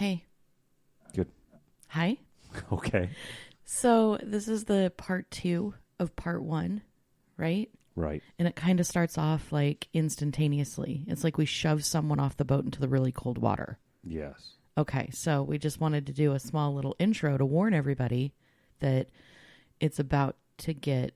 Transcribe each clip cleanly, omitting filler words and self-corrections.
Hey. Good. Hi. Okay. So this is the part 2 of part 1, right? Right. And it kind of starts off like instantaneously. It's like we shove someone off the boat into the really cold water. Yes. Okay, so we just wanted to do a small little intro to warn everybody that it's about to get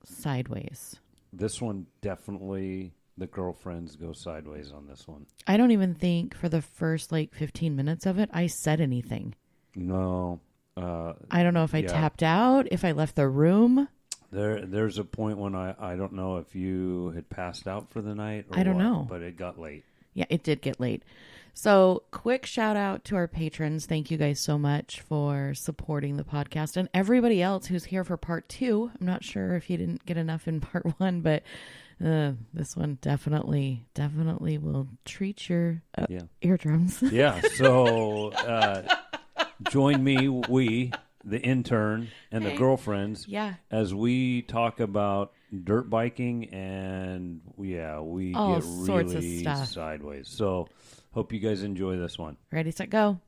sideways. This one definitely, the girlfriends go sideways on this one. I don't even think for the first like 15 minutes of it, I said anything. No. I don't know if I tapped out, if I left the room. There's a point when I don't know if you had passed out for the night or I don't what, know. but it got late. Yeah, it did get late. So quick shout out to our patrons. Thank you guys so much for supporting the podcast and everybody else who's here for part 2. I'm not sure if you didn't get enough in part 1, but this one definitely will treat your eardrums. Yeah. So join me, the intern, and the girlfriends, as we talk about dirt biking, and we all get sorts really of stuff. sideways. So hope you guys enjoy this one. Ready, set, go.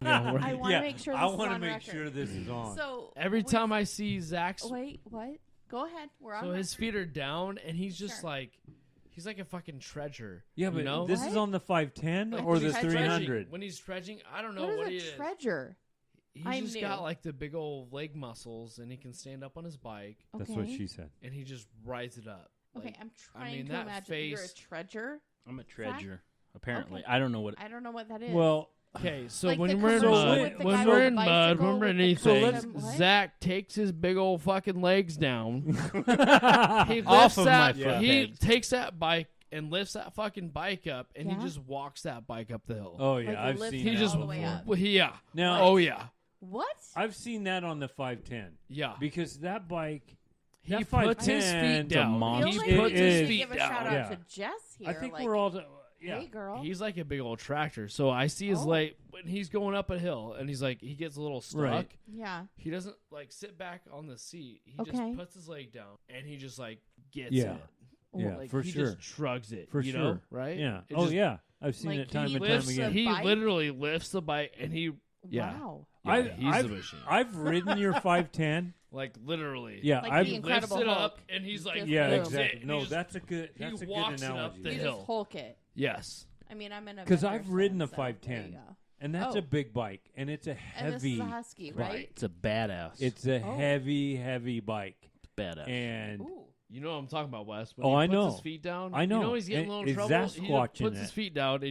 I want to make sure this I is want to on make record. sure this is on. So Every time I see Zach's, wait, what? Go ahead. We're on. so his record. feet are down, and he's just Sure. like, he's like a fucking treasure. Yeah, but you know? this is What? on the 510 Like or the the treasure? 300. When he's trudging, I don't know What what is he a is. treasure? He's I just knew. got like the big old leg muscles, and he can stand up on his bike, That's Okay. what she said. and he just rides it up. Okay, Like, I'm trying mean, to that imagine you're a face- treasure. I'm a treasure. Apparently, Okay. I don't know what. I don't know what that is. Well, okay, so Like when the we're in commercial mud, with the when guy we're with in the mud, bicycle when we're with the anything, custom- what? Zach takes his big old fucking legs down. He Off lifts of that. my foot He pegs. takes that bike and lifts that fucking bike up, and Yeah? he just walks that bike up the hill. oh yeah, Like I've lifts seen it he that just all the way before. up. well, yeah. Now, Oh yeah, What? I've seen that on the 510 yeah. because that bike. He that puts his 510 feet down. monster. He Feel like puts we his should feet give a down. shout out Yeah. to Jess here. I think like, we're all. Yeah. Hey, girl. He's like a big old tractor. So I see his Oh. leg when he's going up a hill, and he's like, he gets a little stuck. Right. Yeah. He doesn't like sit back on the seat. He Okay. just puts his leg down, and he just like gets Yeah. it. Yeah, Like, for he sure. just shrugs it. For you sure. know, right? Yeah. It Oh just yeah. I've seen Like, it time he and time Lifts, again. he bike? literally lifts the bike, and he yeah. Wow. Yeah, he's I've, the machine. I've ridden your 510. Like literally. Yeah, Like I've the He Incredible lifts it Hulk. up, and he's like, Just yeah, boom. exactly. He No, just- that's a good. he That's a good walks it up analogy. the You hill. just Hulk it. yes. I mean, I'm in a 'Cause vendor, I've ridden a so there you 510. go. And that's Oh. a big bike, and it's a And this heavy. is a husky, bike. right? It's a badass. It's a Oh. heavy bike, badass. and Ooh. You know what I'm talking about, Wes. When Oh, he I puts know. his feet down. I know. You know he's getting And a little is trouble. He Sasquatching just puts it. his feet down, and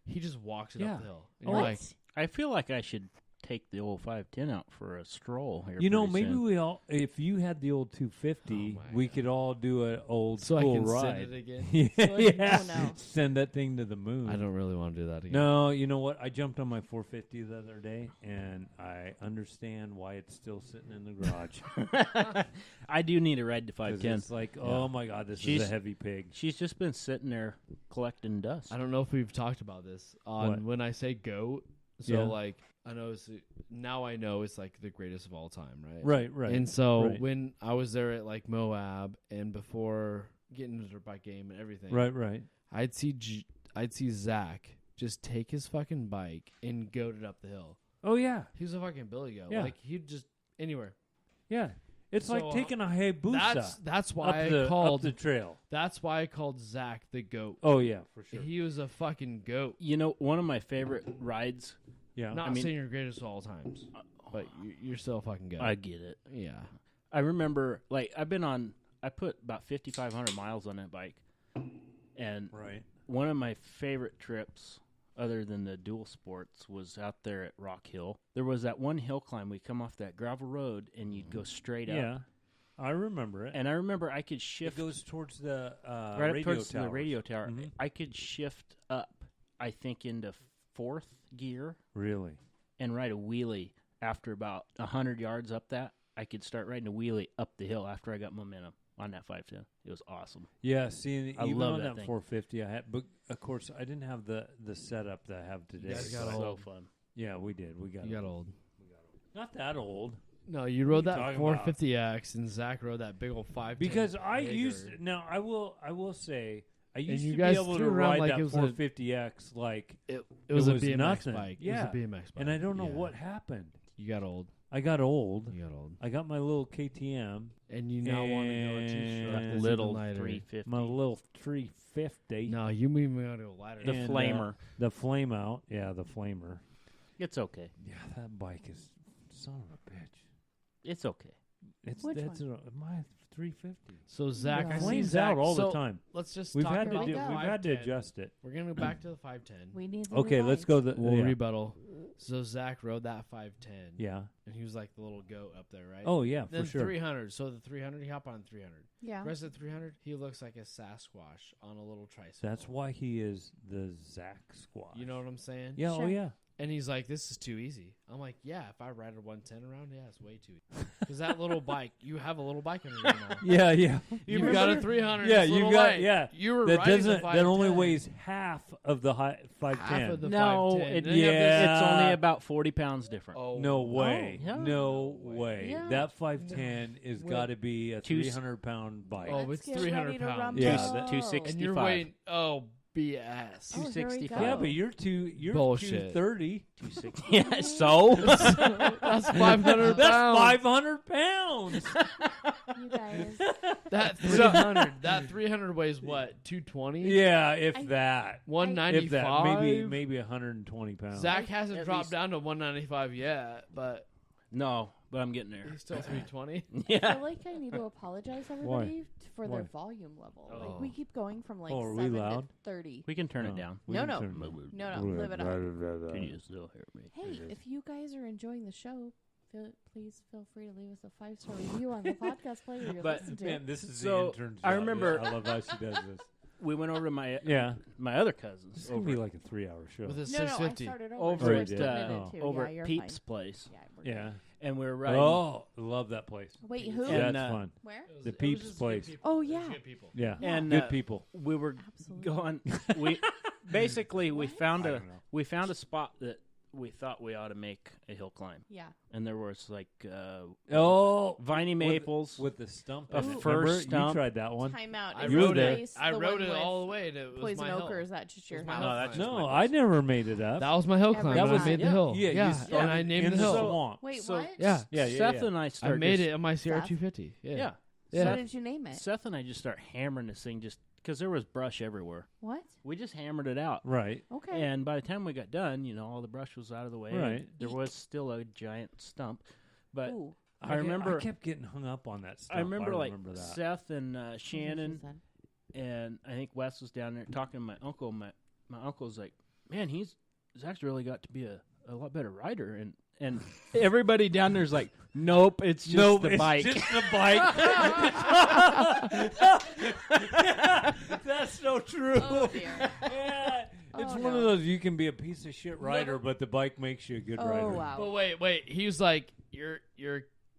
he just walks it Yeah. up the hill. And Oh. you're What? like, I feel like I should take the old 510 out for a stroll here. you know, pretty maybe soon. we all. If you had the old 250, Oh, my we God. could all do an old so I school can ride. send it again. yeah, So I can- yeah. oh, no. Send that thing to the moon. I don't really want to do that again. No, you know what? I jumped on my 450 the other day, and I understand why it's still sitting in the garage. I do need to ride the 'Cause 510. it's like, oh my God, this is She's- a heavy pig. She's just been sitting there collecting dust. I don't know if we've talked about this on What? when I say goat. So Yeah. like I know now I know it's like the greatest of all time, right? Right. And so right. when I was there at like Moab and before getting into the dirt bike game and everything, Right. I'd see Zach just take his fucking bike and goat it up the hill. Oh yeah, He was a fucking Billy Goat. Yeah. Like he'd just anywhere. yeah. It's So, like taking a Hayabusa That's up why I the called up the trail. that's why I called Zach the goat. Oh yeah, for sure. He was a fucking goat. You know, one of my favorite rides. Yeah. Not I mean- saying you're greatest of all times, but you're still a fucking goat. I get it. Yeah. I remember, like, I put about 5,500 miles on that bike. And Right. one of my favorite trips, other than the dual sports, was out there at Rock Hill. There was that one hill climb. We'd come off that gravel road, and you'd go straight up. Yeah. I remember it. And I remember I could It shift goes towards the right up radio towards the towers. radio tower. Mhm. I could shift up, I think, into fourth gear Really? and ride a wheelie after about 100 yards up that. I could start riding a wheelie up the hill after I got momentum on that 510. It was awesome. Yeah. See, I even love on that that thing. 450, I had, but of course, I didn't have the setup that I have today. guys got so- old. So fun. Yeah, we did. We got You got old. old. Not that old. No, you rode What are that you talking 450X, and Zach rode that big old 510. Because I Jaeger. used now I will say I used you to guys be able threw to around ride like that it was a- 450X like It was it a was BMX nothing. bike. Yeah. It was a BMX bike. and I don't know Yeah. what happened. You got old. I got old. You got old. I got my little KTM, And you now want to go a And two-stroke That that's little even lighter. 350. my little 350. No, you even want to go lighter. The And, flamer. the flame out. Yeah, the flamer. It's okay. Yeah, that bike is son of a bitch. It's okay. It's Which that's my 350. So Zach, Yeah. I see Flames Zach. out all so the time. Let's just We've talk had to about do. the Here We've we had to 510. adjust it. We're gonna go back to the 510. We need the Okay, let's go. The We'll yeah. rebuttal. So Zach rode that 510. Yeah. And he was like the little goat up there, right? Oh yeah, Then for sure. 300. So the 300, he hop on 300. Yeah. The rest of the 300, he looks like a Sasquatch on a little tricycle. That's why he is the Zach Squad. You know what I'm saying? Yeah. Sure. Oh yeah. And he's like, this is too easy. I'm like, yeah, if I ride a 110 around, yeah, it's way too easy. Because that little bike, you have a little bike under you now. Yeah. Yeah. You've got a 300. Yeah, it's you little got light. yeah. You were That riding the doesn't. That only 510. weighs half of the high 510. Half of the No, 510. it, Then you have this- Yeah. it's only about 40 pounds different. Oh, No way. yeah. No way. Yeah. That 510 is Well, got to be a two- 300-pound bike. Oh, Let's it's get 300 ready to pounds. rumble. Yeah, Two- that- 260. And you're 65. waiting. Oh, BS. Oh, here we 265. go. yeah, but you're Bullshit. 230. 260. Yeah, so? That's 500 That's pounds. 500 pounds. You guys. That 300. That 300 weighs what? 220? Yeah, if I- that. 195? If that, maybe 120 pounds. Zach hasn't At dropped least- down to 195 yet, but No, but I'm getting there. he's still 320. I Yeah. feel like I need to apologize everybody for their volume level. Oh. Like we keep going from like Oh, are we 7 loud? to 30. We can turn it No. down. We No, can no. turn- No, live it up. Can you still hear me? Hey, if you guys are enjoying the show, please feel free to leave us a 5-star review on the podcast player you're But, listening to. Man, this is So, the intern's I job. remember- I love how she does this. We went over to my Yeah. my other cousins It's going to be like a 3-hour show. With a no, I 650. started over. over so at, it's submitted oh. too. over Yeah, at you're Peeps' fine. place, Yeah, we're good. Yeah. and we were riding. Oh, love that place. Wait, who? And, That's fun. Where? The Peeps place. Oh, yeah. Good people. Yeah. And Good people. we were Absolutely. going. We basically we What? found I a don't know. we found a spot that we thought we ought to make a hill climb, Yeah. and there was like Oh, viney maples. with the stump. A in it. first Remember? stump. You tried that one. Time out. I Is You were the rode there. it. place I the rode one it with all the way. And it was Poison my Oak, hill. or is that just your It was my house? hill. No, that's climb. just No, my I never made it up. That was my hill climb. That I was- made the yeah. hill. Yeah, yeah. you started And I named in the the hill. swamp. Wait, So- what? Yeah. Yeah, yeah, Seth yeah. and I I started. made just- it on my CR250. Yeah. Yeah. Yeah. What did you name it? Seth and I just start hammering this thing just because there was brush everywhere. What? We just hammered it out. Right. Okay. And by the time we got done, all the brush was out of the way. and Right. There was still a giant stump. But Ooh. I remember- I kept getting hung up on that stuff. I remember, that. Seth and Shannon Son. and I think Wes was down there talking to my uncle. My uncle's like, man, Zach's really got to be a lot better rider. And everybody down there's like, nope, it's just the bike. Just the bike. That's so true. Oh, dear. Yeah. It's Oh, one of no. those you can be a piece of shit rider, but the bike makes you a good Oh, rider. wow. But wait. He was like, your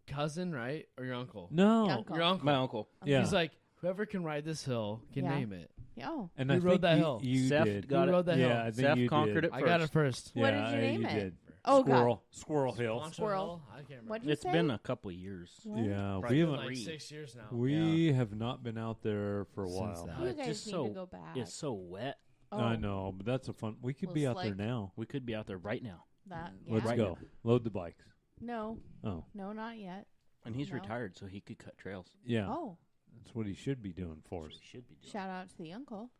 cousin, right? Or your uncle? No. Your uncle. Your uncle. My uncle. Yeah. He's like, whoever can ride this hill can Yeah. name it. Yeah, oh. And Who I rode think that you, hill? you Seth did. got Who it. rode that hill? Yeah, I think Seth you conquered did. it I got it first. first. What Yeah, did you name you it? did. Oh, God. Squirrel Hill. Poncho Squirrel. Hill? I can't remember. What'd you It's say? been a couple of years. What? Yeah, Probably we been haven't. like Three. 6 years now. We have not been out there for a Since while. that. You It's guys just need so- to go back. It's so wet. Oh, I know, but that's a fun. We could Well, be it's out there like- now. We could be out there right now. That, yeah. Let's Right go. Load the bikes. No, Oh, no, not yet. And he's No. retired, so he could cut trails. yeah. Oh, That's what he should be doing for That's us. what he should be doing. shout out to the uncle.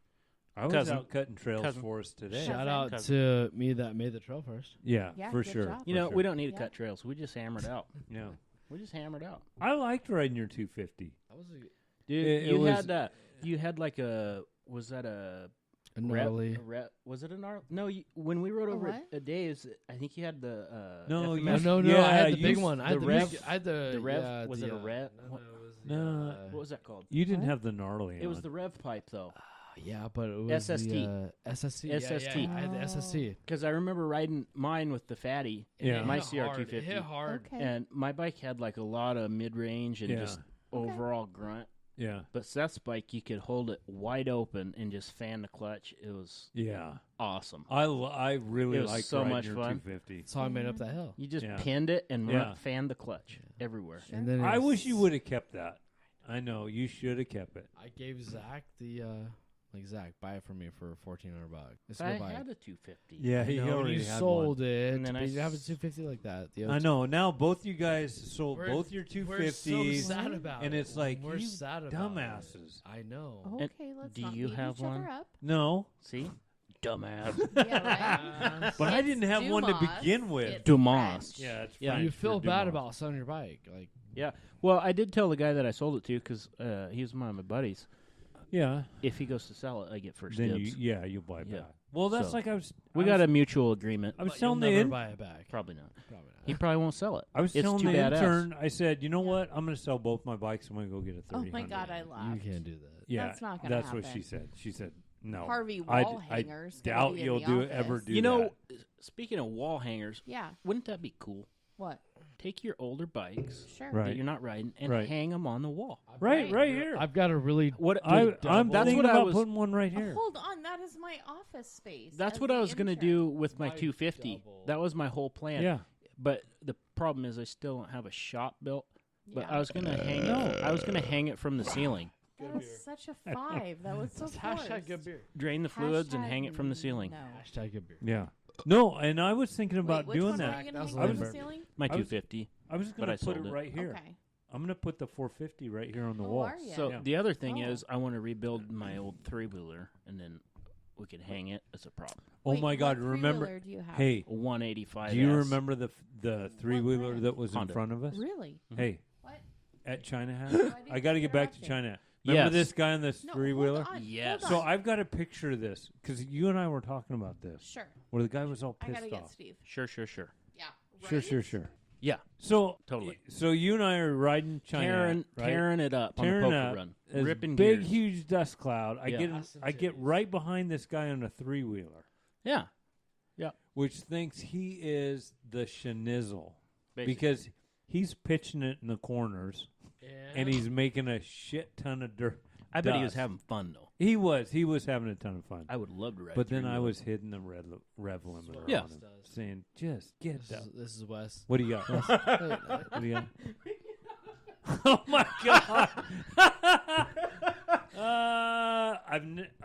I was Cousin. out cutting trails Cousin. for us today. Shout Shout out Cousin. to me that made the trail first. Yeah, Yeah, for good sure. job. You for know, sure. we don't need to Yeah. cut trails. We just hammered out. Yeah, We just hammered out. I liked riding your 250. That was Dude, It you was- had you had like a was that a a rep? gnarly. A rep? Was it a gnarly? No, when we rode A over what? at Dave's, I think you had the No, FMS. No, you- no, no. Yeah, I had the you big s- one. I had the the Rev- big, I had the Rev- yeah, was the, it a Rev? No, What- no, it was No. the, What was that called? You didn't What? have the gnarly. It was on. the rev pipe though, yeah, but it was SST. the SST. Yeah, SST. yeah, I had the Oh. SST. because I remember riding mine with the fatty. Yeah. my It hit hard. CR250. It hit hard. Okay. And my bike had like a lot of mid range and Yeah. just Okay. overall grunt. Yeah. But Seth's bike, you could hold it wide open and just fan the clutch. It was awesome. I really It was like so much your fun. 250. That's how I made up that hill. You just Yeah. pinned it and Yeah. fanned the clutch everywhere. And then I wish you would have kept that. I know you should have kept it. I gave Zach the Zach, buy it for me for $1,400. It's I good bike. had a 250. Yeah, he I know, already you had sold it, And then but I you have a s- 250 like that. The I know. Now both you guys sold We're- both your We're so 250s, sad about and it. it's like we're you sad about dumbasses. It. I know. Okay, let's do not you beat have each one? other up. No, See? Dumbass. Yeah, right? but I It's didn't have one to Dumas. begin with. It's Dumas. French. Yeah, it's Yeah. French You for feel bad Dumas. about selling your bike, like Yeah. Well, I did tell the guy that I sold it to because he was one of my buddies. Yeah, If he goes to sell it, I get first then dibs. you'll buy it Yeah. back. Well, that's So, like I was. We got a mutual agreement. I was but you'll telling the never in, buy it back. Probably not. Probably not. He probably won't sell it. I was It's telling too the badass. intern. I said, you know what? I'm going to sell both my bikes. I'm going to go get a Oh 30. my god, I laughed. You can't do that. Yeah, That's not gonna That's what happen. she said. She said no. Harvey I- wall I hangers. gonna doubt be in you'll the do office. ever do You know, that. speaking of wall hangers, Yeah. wouldn't that be cool? What? Take your older bikes Sure. Right. that you're not riding and Right. hang them on the wall. Right here. I've got a really What I'm That's thinking what I about was- putting one right here. Hold on, that is my office space. That's as what the I was going to intern. do with my My 250. double. That was my whole plan. Yeah. But the problem is I still don't have a shop built. But Yeah. I was going to hang it. I was going to hang it from the ceiling. That was such a 5. That was so hashtag forced. good beer. Drain the fluids and Hashtag hang it from the ceiling. No. Hashtag good beer. Yeah. No, and I was thinking about Wait, which doing one that. Are you That was gonna hang from the Lambert. ceiling? My I was- 250. I was But going I to put it sold it. right here. Okay. I'm going to put the 450 right here on the Oh, wall. are ya? So Yeah. the other thing Oh. is I want to rebuild my old three-wheeler and then we could hang it as a prop. Oh Wait, my God! what Remember? three-wheeler do you have? Hey, A 185. do you remember the three-wheeler brand? that was Honda. in front of us? Really? Hey, What? at China Hat. didn't I got to you get back to interrupt me? China. Remember Yes. this guy on this No, three-wheeler? hold on. Yes. Hold So on. I've got a picture of this because you and I were talking about this, Sure. where the guy was all I pissed gotta get off. Steve. Sure. Yeah. Sure. Yeah, So Totally. So you and I are riding China, tearing, right? tearing it up Tearing on the poker up, run, this ripping big, gears. huge dust cloud. I Yeah. get Ass and I get titties. right behind this guy on a three-wheeler, Yeah, which thinks he is the schnizzle basically. because he's pitching it in the corners and he's making a shit ton of dirt. I bet he was dust. having fun though. He was having a ton of fun. I would love to ride. But then I three-wheeler. was hitting the rev limiter Yeah. on him, saying, "Just get that." This is Wes. What do you got? Wes? Wait, What do you got? Oh my God!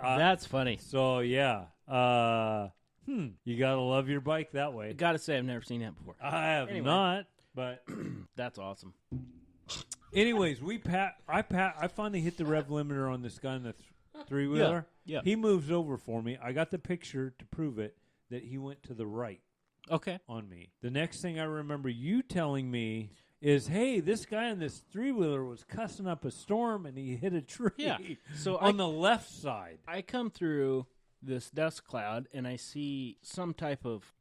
That's funny. So yeah. You gotta love your bike that way. I gotta say, I've never seen that before. I have Anyway. not, but That's awesome. anyways, I finally hit the rev limiter on this guy in the three wheeler. Yeah. He moves over for me. I got the picture to prove it that he went to the right Okay. on me. The next thing I remember you telling me is, "Hey, this guy on this three wheeler was cussing up a storm and he hit a tree." Yeah. So on the left side. I come through this dust cloud and I see some type of,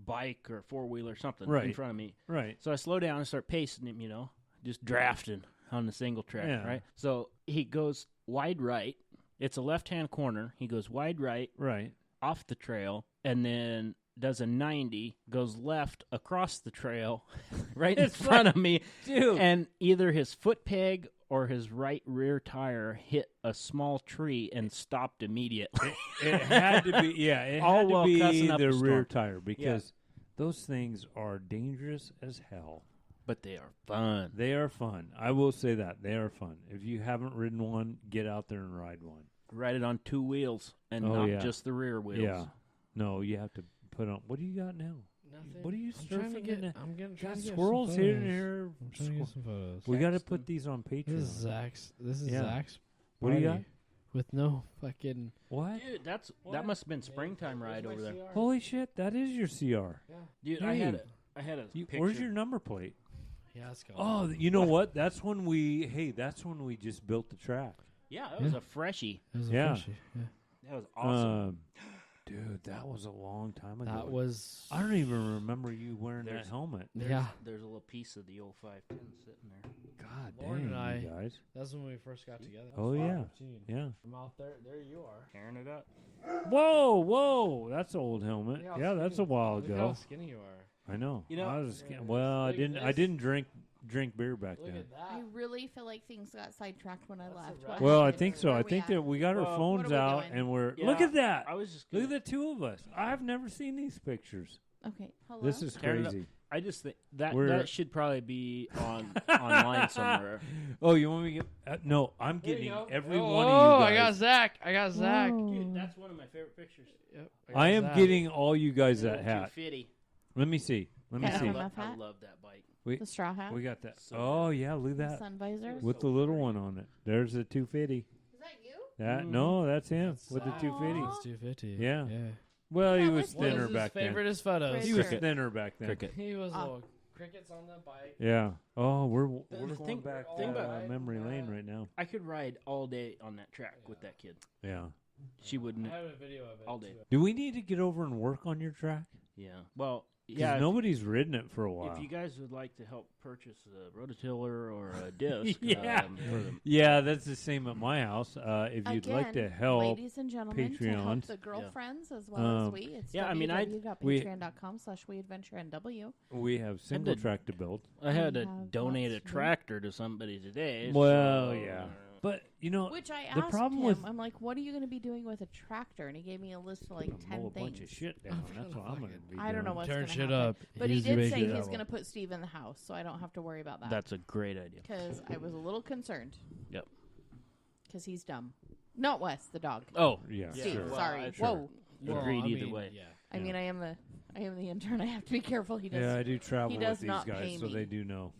bike or four-wheeler or something in Right. front of me. Right. So I slow down and start pacing him, just drafting on the single track, Yeah. right? So he goes wide right. It's a left-hand corner. He goes wide right Right. off the trail and then does a 90, goes left across the trail right in front of me. Dude. And either his foot peg or his right rear tire hit a small tree and stopped immediately. It had to be, yeah, it All had to while be cussing up the a storm. rear tire because those things are dangerous as hell. But they are fun. They are fun. I will say that. They are fun. If you haven't ridden one, get out there and ride one. Ride it on two wheels and Oh, not yeah. just the rear wheels. Yeah. No, you have to put on. What do you got now? Nothing. What are you I'm trying to surfing get. in? I'm getting Got trying to get squirrels some here photos. and here. I'm trying to get some photos. We got to Jackson. put these on This is Patreon. Zach's. This is Yeah. Zach's. What do you got? party With no fucking. What? Dude, that must have been springtime ride over there. Holy shit! That is your CR. Dude, Hey. I had a picture. Where's your number plate? Yeah, it's gone. Oh, you know what? That's when we. Hey, that's when we just built the track. Yeah, that was a freshie. It was a yeah. freshie. Yeah. That was awesome. Dude, that was a long time ago. That was. I don't even remember you wearing There's- that helmet. Yeah. There's a little piece of the old 510 sitting there. God Lauren dang, and I- you guys. That's when we first got together. Oh, yeah. Yeah. I'm out there. There you are. Tearing it up. Whoa, that's an old helmet. Look how Yeah, that's a skinny- while Look how ago. skinny you are. I know. You know- I was Yeah, well, I look at didn't. I this. didn't drink drink beer back Look then. at that. I really feel like things got sidetracked when I left. What Well, I happened? think so. Where I are we think at? that we got our Well, phones what are we out doing? and we're Yeah, look at that. I was just Look gonna, at the two of us. I've never seen these pictures. Okay, hello. This is Tear it up. crazy. I just think that We're- that should probably be on online somewhere. Oh, you want me to get? No, I'm There you getting go. every oh, one of you guys. I got Zach. I got Zach. Whoa. Dude, that's one of my favorite pictures. Yep, got I am Zach. getting all you guys that hat. 250. Let me see. Let me Yeah. see. Enough I hat? love that bike. the straw hat, We got that. So Oh yeah, look at the that sun visor. with the little one on it. There's the 250. Is that you? That Mhm. no, that's him That's with the Zach. 250. It's 250. Yeah. Yeah. Well, he Yeah, was what is thinner his back favorite then. is photos. He was Cricket. thinner back then. Cricket. He was Ah. little crickets on the bike. Yeah. Oh, we're The going thing- back thing to about- memory lane right now. I could ride all day on that track with that kid. Yeah. She I wouldn't. have a video of it. All day. too. Do we need to get over and work on your track? Yeah. Well, 'Cause yeah. nobody's ridden it for a while. If you guys would like to help purchase a rototiller or a disc, Yeah. for them. Yeah, that's the same at my house. If you'd Again, like to help, ladies and gentlemen, to help Patreons. the girlfriends as well as we. It's Yeah, I mean, we- www.patreon.com/weadventureNW. we have single track to build. I had We to have donate a lots to do. tractor to somebody today. Well, so, yeah. But you know, Which I the asked problem him, with I'm like, what are you going to be doing with a tractor? And he gave me a list of like I'm gonna 10 mow a bunch of things. shit down. That's what I'm gonna be. I don't know doing. what's Turn going to shit happen. up. But he He's did making say it he's happen. going to put Steve in the house, so I don't have to worry about that. That's a great idea. Because I was a little concerned. Yep. Because he's dumb. Not Wes, the dog. Oh, Yeah, Steve, sure. well, sorry. sure. Whoa. Well, Agreed I either mean, way. Yeah. I mean, I am the intern. I have to be careful. He does. Yeah, I do travel he with does these not guys, pay so me. they do know.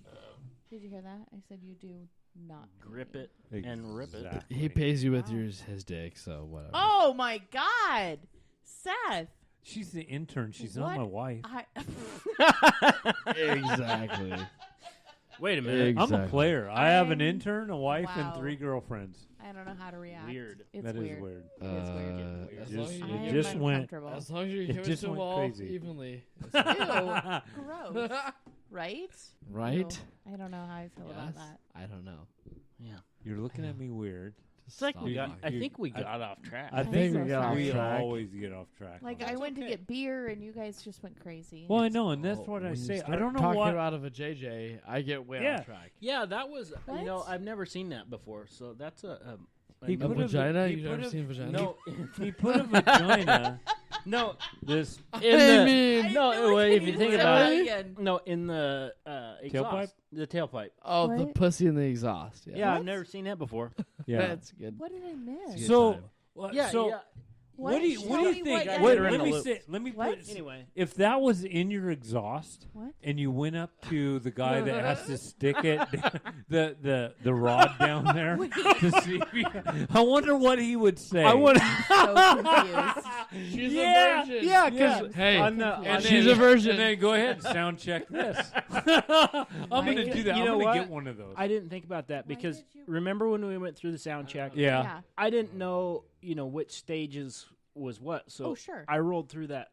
Did you hear that? I said you do not pay Grip me. it and rip it. Exactly. He pays you with Wow. his dick, so whatever. Oh my God, Seth! She's the intern. She's not What? my wife. Exactly. Wait a minute. I'm a Exactly. player. I have an I'm- intern, a wife, Wow. and 3 girlfriends. I don't know how to react. Weird. It's That is weird. weird. It is weird. It As just- long as I you am it just went. uncomfortable. As long as you It give it just to them went all crazy. evenly. Ew, gross. Right? Right? Ew. I don't know how I feel about Yes. that. I don't know. Yeah. You're looking at me weird. It's like we Stop got. talking. I think we I- got off track. I I'm think so we sorry. always get off track. Like on I that. went to okay. get beer and you guys just went crazy. Well, I know, and that's Well, what I when you say. I start don't know talking what. out of a JJ, I get way Yeah. off track. Yeah, that was. You know, What? I've never seen that before. So that's He A put vagina? he You've put never a- seen vagina? no, He put a vagina. no. This In I the, mean, no, feel like well, I if need you to think say about that it, again. no, in the exhaust, Tailpipe? the tailpipe. oh, the What? pussy in the exhaust. Yeah, Yeah, I've What? never seen that before. yeah. That's good. What did I miss? Good So, time. Yeah, so yeah. what do you Tell what do me you think? what Wait, you in let the me loop. say. Let me What? put. Anyway, If that was in your exhaust, What? and you went up to the guy that has to stick it, the rod down there to see, if he, I wonder what he would say. I want. So confused. She's Yeah, a virgin. Yeah, because Hey, on the and on And she's then- a virgin. And then go ahead and sound check this. I'm gonna do that. You know I'm gonna what? get one of those. I didn't think about that Why because did you- remember when we went through the sound check? yeah. Yeah. I didn't know, which stages was what. So Oh, sure. I rolled through that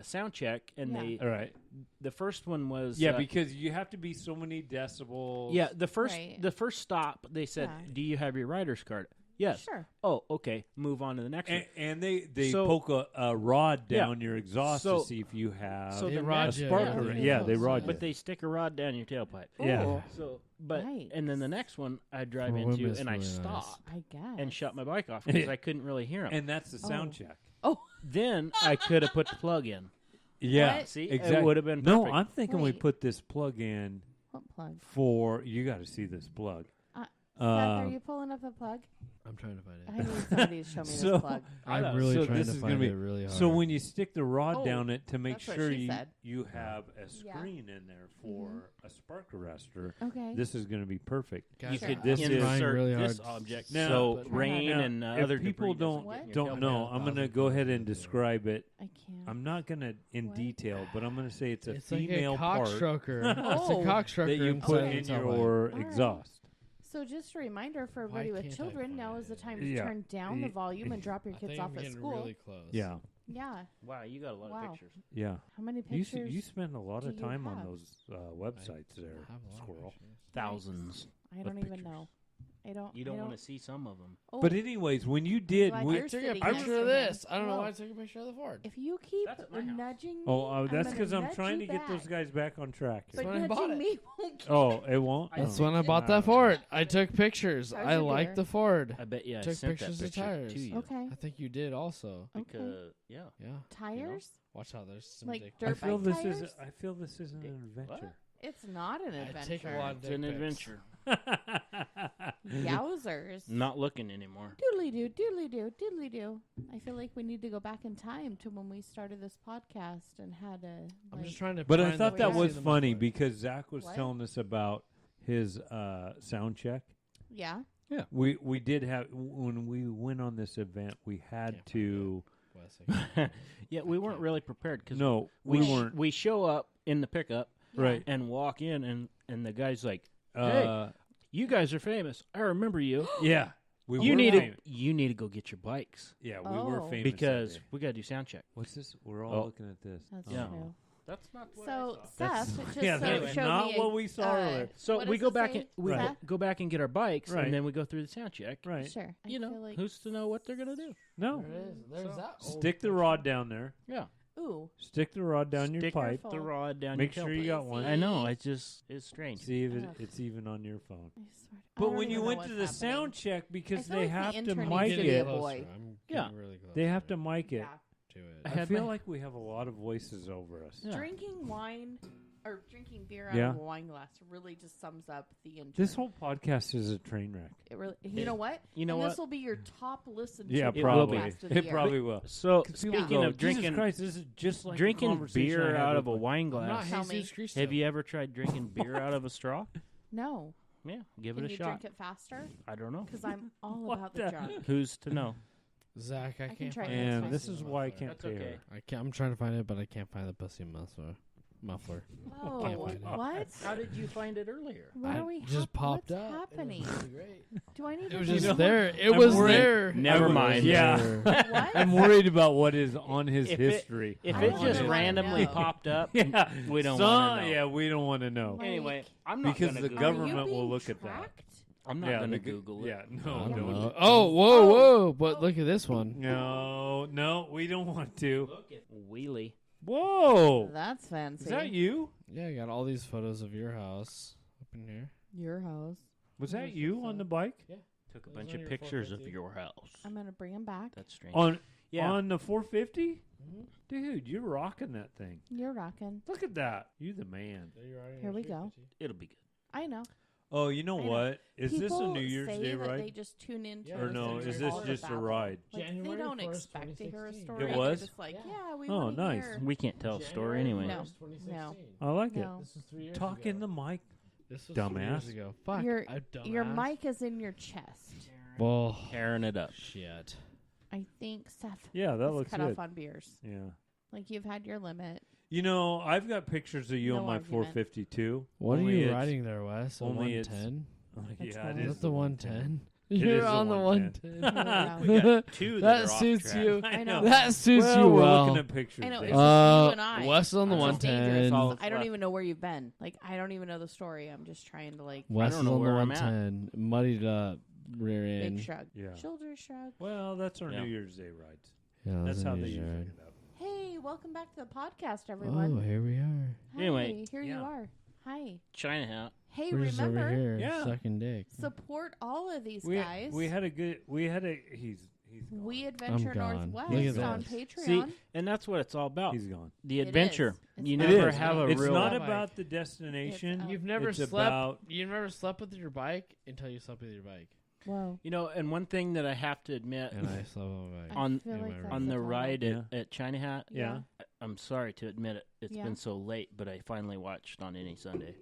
sound check, and Yeah. All right. the first one was Yeah, because you have to be so many decibels. yeah the first Right. the first stop they said, Yeah. "Do you have your rider's card?" Yes. Sure. Oh, okay. Move on to the next one. And they So- poke a rod Yeah. down your exhaust So- to see if you have so They the rod next you. sparker. Yeah. Yeah, they rod you. But they stick a rod down your tailpipe. Yeah. Oh, So, but Nice. and then the next one I drive For into women, it's and I really nice. stop I guess. and shut my bike off because I couldn't really hear them. And that's the sound Oh. check. Oh, Then I could have put the plug in. Yeah, What? See, exactly. it would have been No, perfect. I'm thinking we Wait. put this plug in what plug? for. You got to see this plug. Seth, are you pulling up the plug? I'm trying to find I it. need somebody to show me So- this plug. I'm really So trying this to is find gonna it be- really hard. So when you stick the rod Oh, down it to make that's what sure she said. you have a Yeah. screen in there for a spark arrestor, Okay. this is going to be perfect. Guys, You Sure. could This is- insert trying really this hard. object Now- so But- rain Now, and if other people debris doesn't What? get in your don't tailpipe. know, I'm going to go ahead and describe it. I can't. I'm not going to in What? detail, but I'm going to say it's a It's like female a part cockstroker. It's Oh. a cockstroker that you inside put the in tailpipe. your Alright. exhaust. So just a reminder for Why everybody with can't I children, find now is the it? time to Yeah. turn down the Y- volume and drop your I kids think off I'm at getting school. really close. Yeah, Yeah. Wow, you got a lot Wow. of pictures. yeah. How many You pictures? you spend a lot do of you time on have? those websites I there, have a lot of Squirrel. pictures. Thousands. I don't of even pictures. know. You don't want to see some of them. Oh, But anyways, when you did, glad we you're I took a sitting picture next of to this. him. I don't know Whoa. why I took a picture of the Ford. If you keep That's at my house. nudging me, that's gonna because I'm nudge trying you to get those back. guys back on track. But when I bought nudging it. me won't keep Oh, it won't. That's Oh. when I bought that Ford. I took pictures. How's I your like beer? the Ford. I bet you I Took sent pictures that of picture tires. to you. Okay. I think you did also. Okay. Because, yeah. Yeah. Tires? Watch out. There's some Like dick. dirt I feel bike this tires? is. I feel this is an adventure. It's not an I adventure. take a lot of It's dick an pics. adventure. Yowzers. Not looking anymore. Doodly doo, doodly doo, doodly doo. I feel like we need to go back in time to when we started this podcast and had a. I'm like, just trying to. But I find thought the that picture was of my funny Ford. because Zach was What? telling us about his sound check. Yeah. We did have when we went on this event. We had Can't to. Wes, Yeah, we weren't really prepared because No, we we weren't. We show up in the pickup Right. and walk in, and the guy's like, Uh, "You guys are famous. I remember you. yeah. We you were need famous. to go get your bikes Yeah, we were Oh. famous that because day. we got to do sound check." What's this? We're all Oh. looking at this. That's Yeah. true. That's not So That's- Seth just yeah, so that's showed not me what we saw earlier. So what we does go it back say, and we Right. Seth? go back and get our bikes, Right. and then we go through the sound check. Right. Sure. I You know, feel like, who's to know what they're gonna do? No. There it is. There's that. old Stick the picture. rod down there. Yeah, ooh. Stick the rod down your stick pipe. the rod down. Make your sure you tailpipe. got one. I know. It's strange. See if Ugh. it's even on your phone. I swear. I But don't when you even know went to the what's happening. sound check, because feel they like the have to intern mic needs to be it. a boy. I'm Yeah. getting really close. They have to mic it. Yeah. to it. I I had feel my- like we have a lot of voices over us. Yeah. Drinking wine or drinking beer out Yeah. of a wine glass really just sums up the intern. This whole podcast is a train wreck. It really, you know what? You know and what? This will be your top listened Yeah, to It will be. podcast of the It year. probably will. So 'Cause people speaking go, of drinking, Jesus Christ, this is just like a drinking conversation I beer had out with of a my- wine I'm not glass. Tell me. Jesus Cristo. Have you ever tried drinking beer out of a straw? No. Yeah, give Can it a you shot. drink it faster? I don't know. Because I'm all What about the the drunk. Who's to know? Zach, I can can't try find it the next And time. this is why I can't That's pay okay. her. I can't. I'm trying to find it, but I can't find the pussy muffler. Oh, Can't find it. what? How did you find it earlier? What I are we just popped what's up. happening? It was really great. Do I need It to was go just look? there. It I'm was worried. there. Never mind. Yeah. What? I'm worried about what is on his If it- history. If I it don't just wanna randomly know. popped up, yeah, we don't Some- want to know. Yeah, we don't want to know. Like, Anyway, I'm not Because gonna the Are Google you government will being look at that. tracked? I'm not Yeah, going to the g- Google it. Yeah, I no, don't don't. know. Oh, whoa, whoa! But look at this one. No, we don't want to. Wheelie. Whoa, That's fancy. is that you? Yeah, I got all these photos of your house up in here. Your house. Was that you on the bike? Took a Those bunch are of your pictures of 450. your house. I'm going to bring him back. That's strange. On Yeah. on the 450? Mhm. Dude, you're rocking that thing. You're rocking. Look at that. You the man. There you are. Here we go. It'll be good. I know. Oh, you know I know. what? Is this a People New Year's say Day that They ride? just tune into Yeah, Or us no, and is hear this all the just a babble. ride? Like, they January don't 1st, expect to hear a 2016. story. It They're was? just like, Yeah. yeah, we Oh, want nice. Hear. We can't tell a story January anyway. 1st, 2016. I like No. This is 3 years it. Talk ago. in the mic. This was dumbass. 3 years ago. Fuck. Your- a dumbass. Your mic is in your chest. Well, Tearing it up. shit. I think Seth Yeah, that is looks cut good. off on beers. Yeah. Like you've had your limit. You know, I've got pictures of you No on my argument. 452. What Only are you it's- riding there, Wes? A only it's- 110? That's Yeah, it cool. is Is that the 110? It You're is the on the 110. 110. We got two that, That are off suits track. you. I know. That suits well, you we're well. looking at pictures. I know. there. It's just you and I. Wes on the It's just dangerous. 110. I don't even know where you've been. Like I don't even know the story. I'm just trying to like Wes I is don't know on the where I'm at. 110. Muddied up, rear end. big shrug, Yeah. shoulder shrug. Well, that's our Yeah. New Year's Day rides. Yeah, That's how an they easy usually ride. end up. Hey, welcome back to the podcast, Oh, everyone. here we are. Hi, Anyway, here yeah. you are. Hi. China hat. Hey, We're just over remember here Yeah. sucking dick. support all of these We guys. we had a good. We had a. He's gone. We Adventure gone. Northwest Look at on this. Patreon. See, and that's what it's all about. He's gone. The It adventure. is. You It's never not- have a It's real. not bike. about the destination. It's, You've never It's slept. about- You've never slept with your bike until you slept with your bike. Whoa. You know, and one thing that I have to admit And I slept with my bike. on- I feel like that's on a the title. ride Yeah. at China Hat, Yeah. I'm sorry to admit it. It's Yeah. been so late, but I finally watched on any Sunday.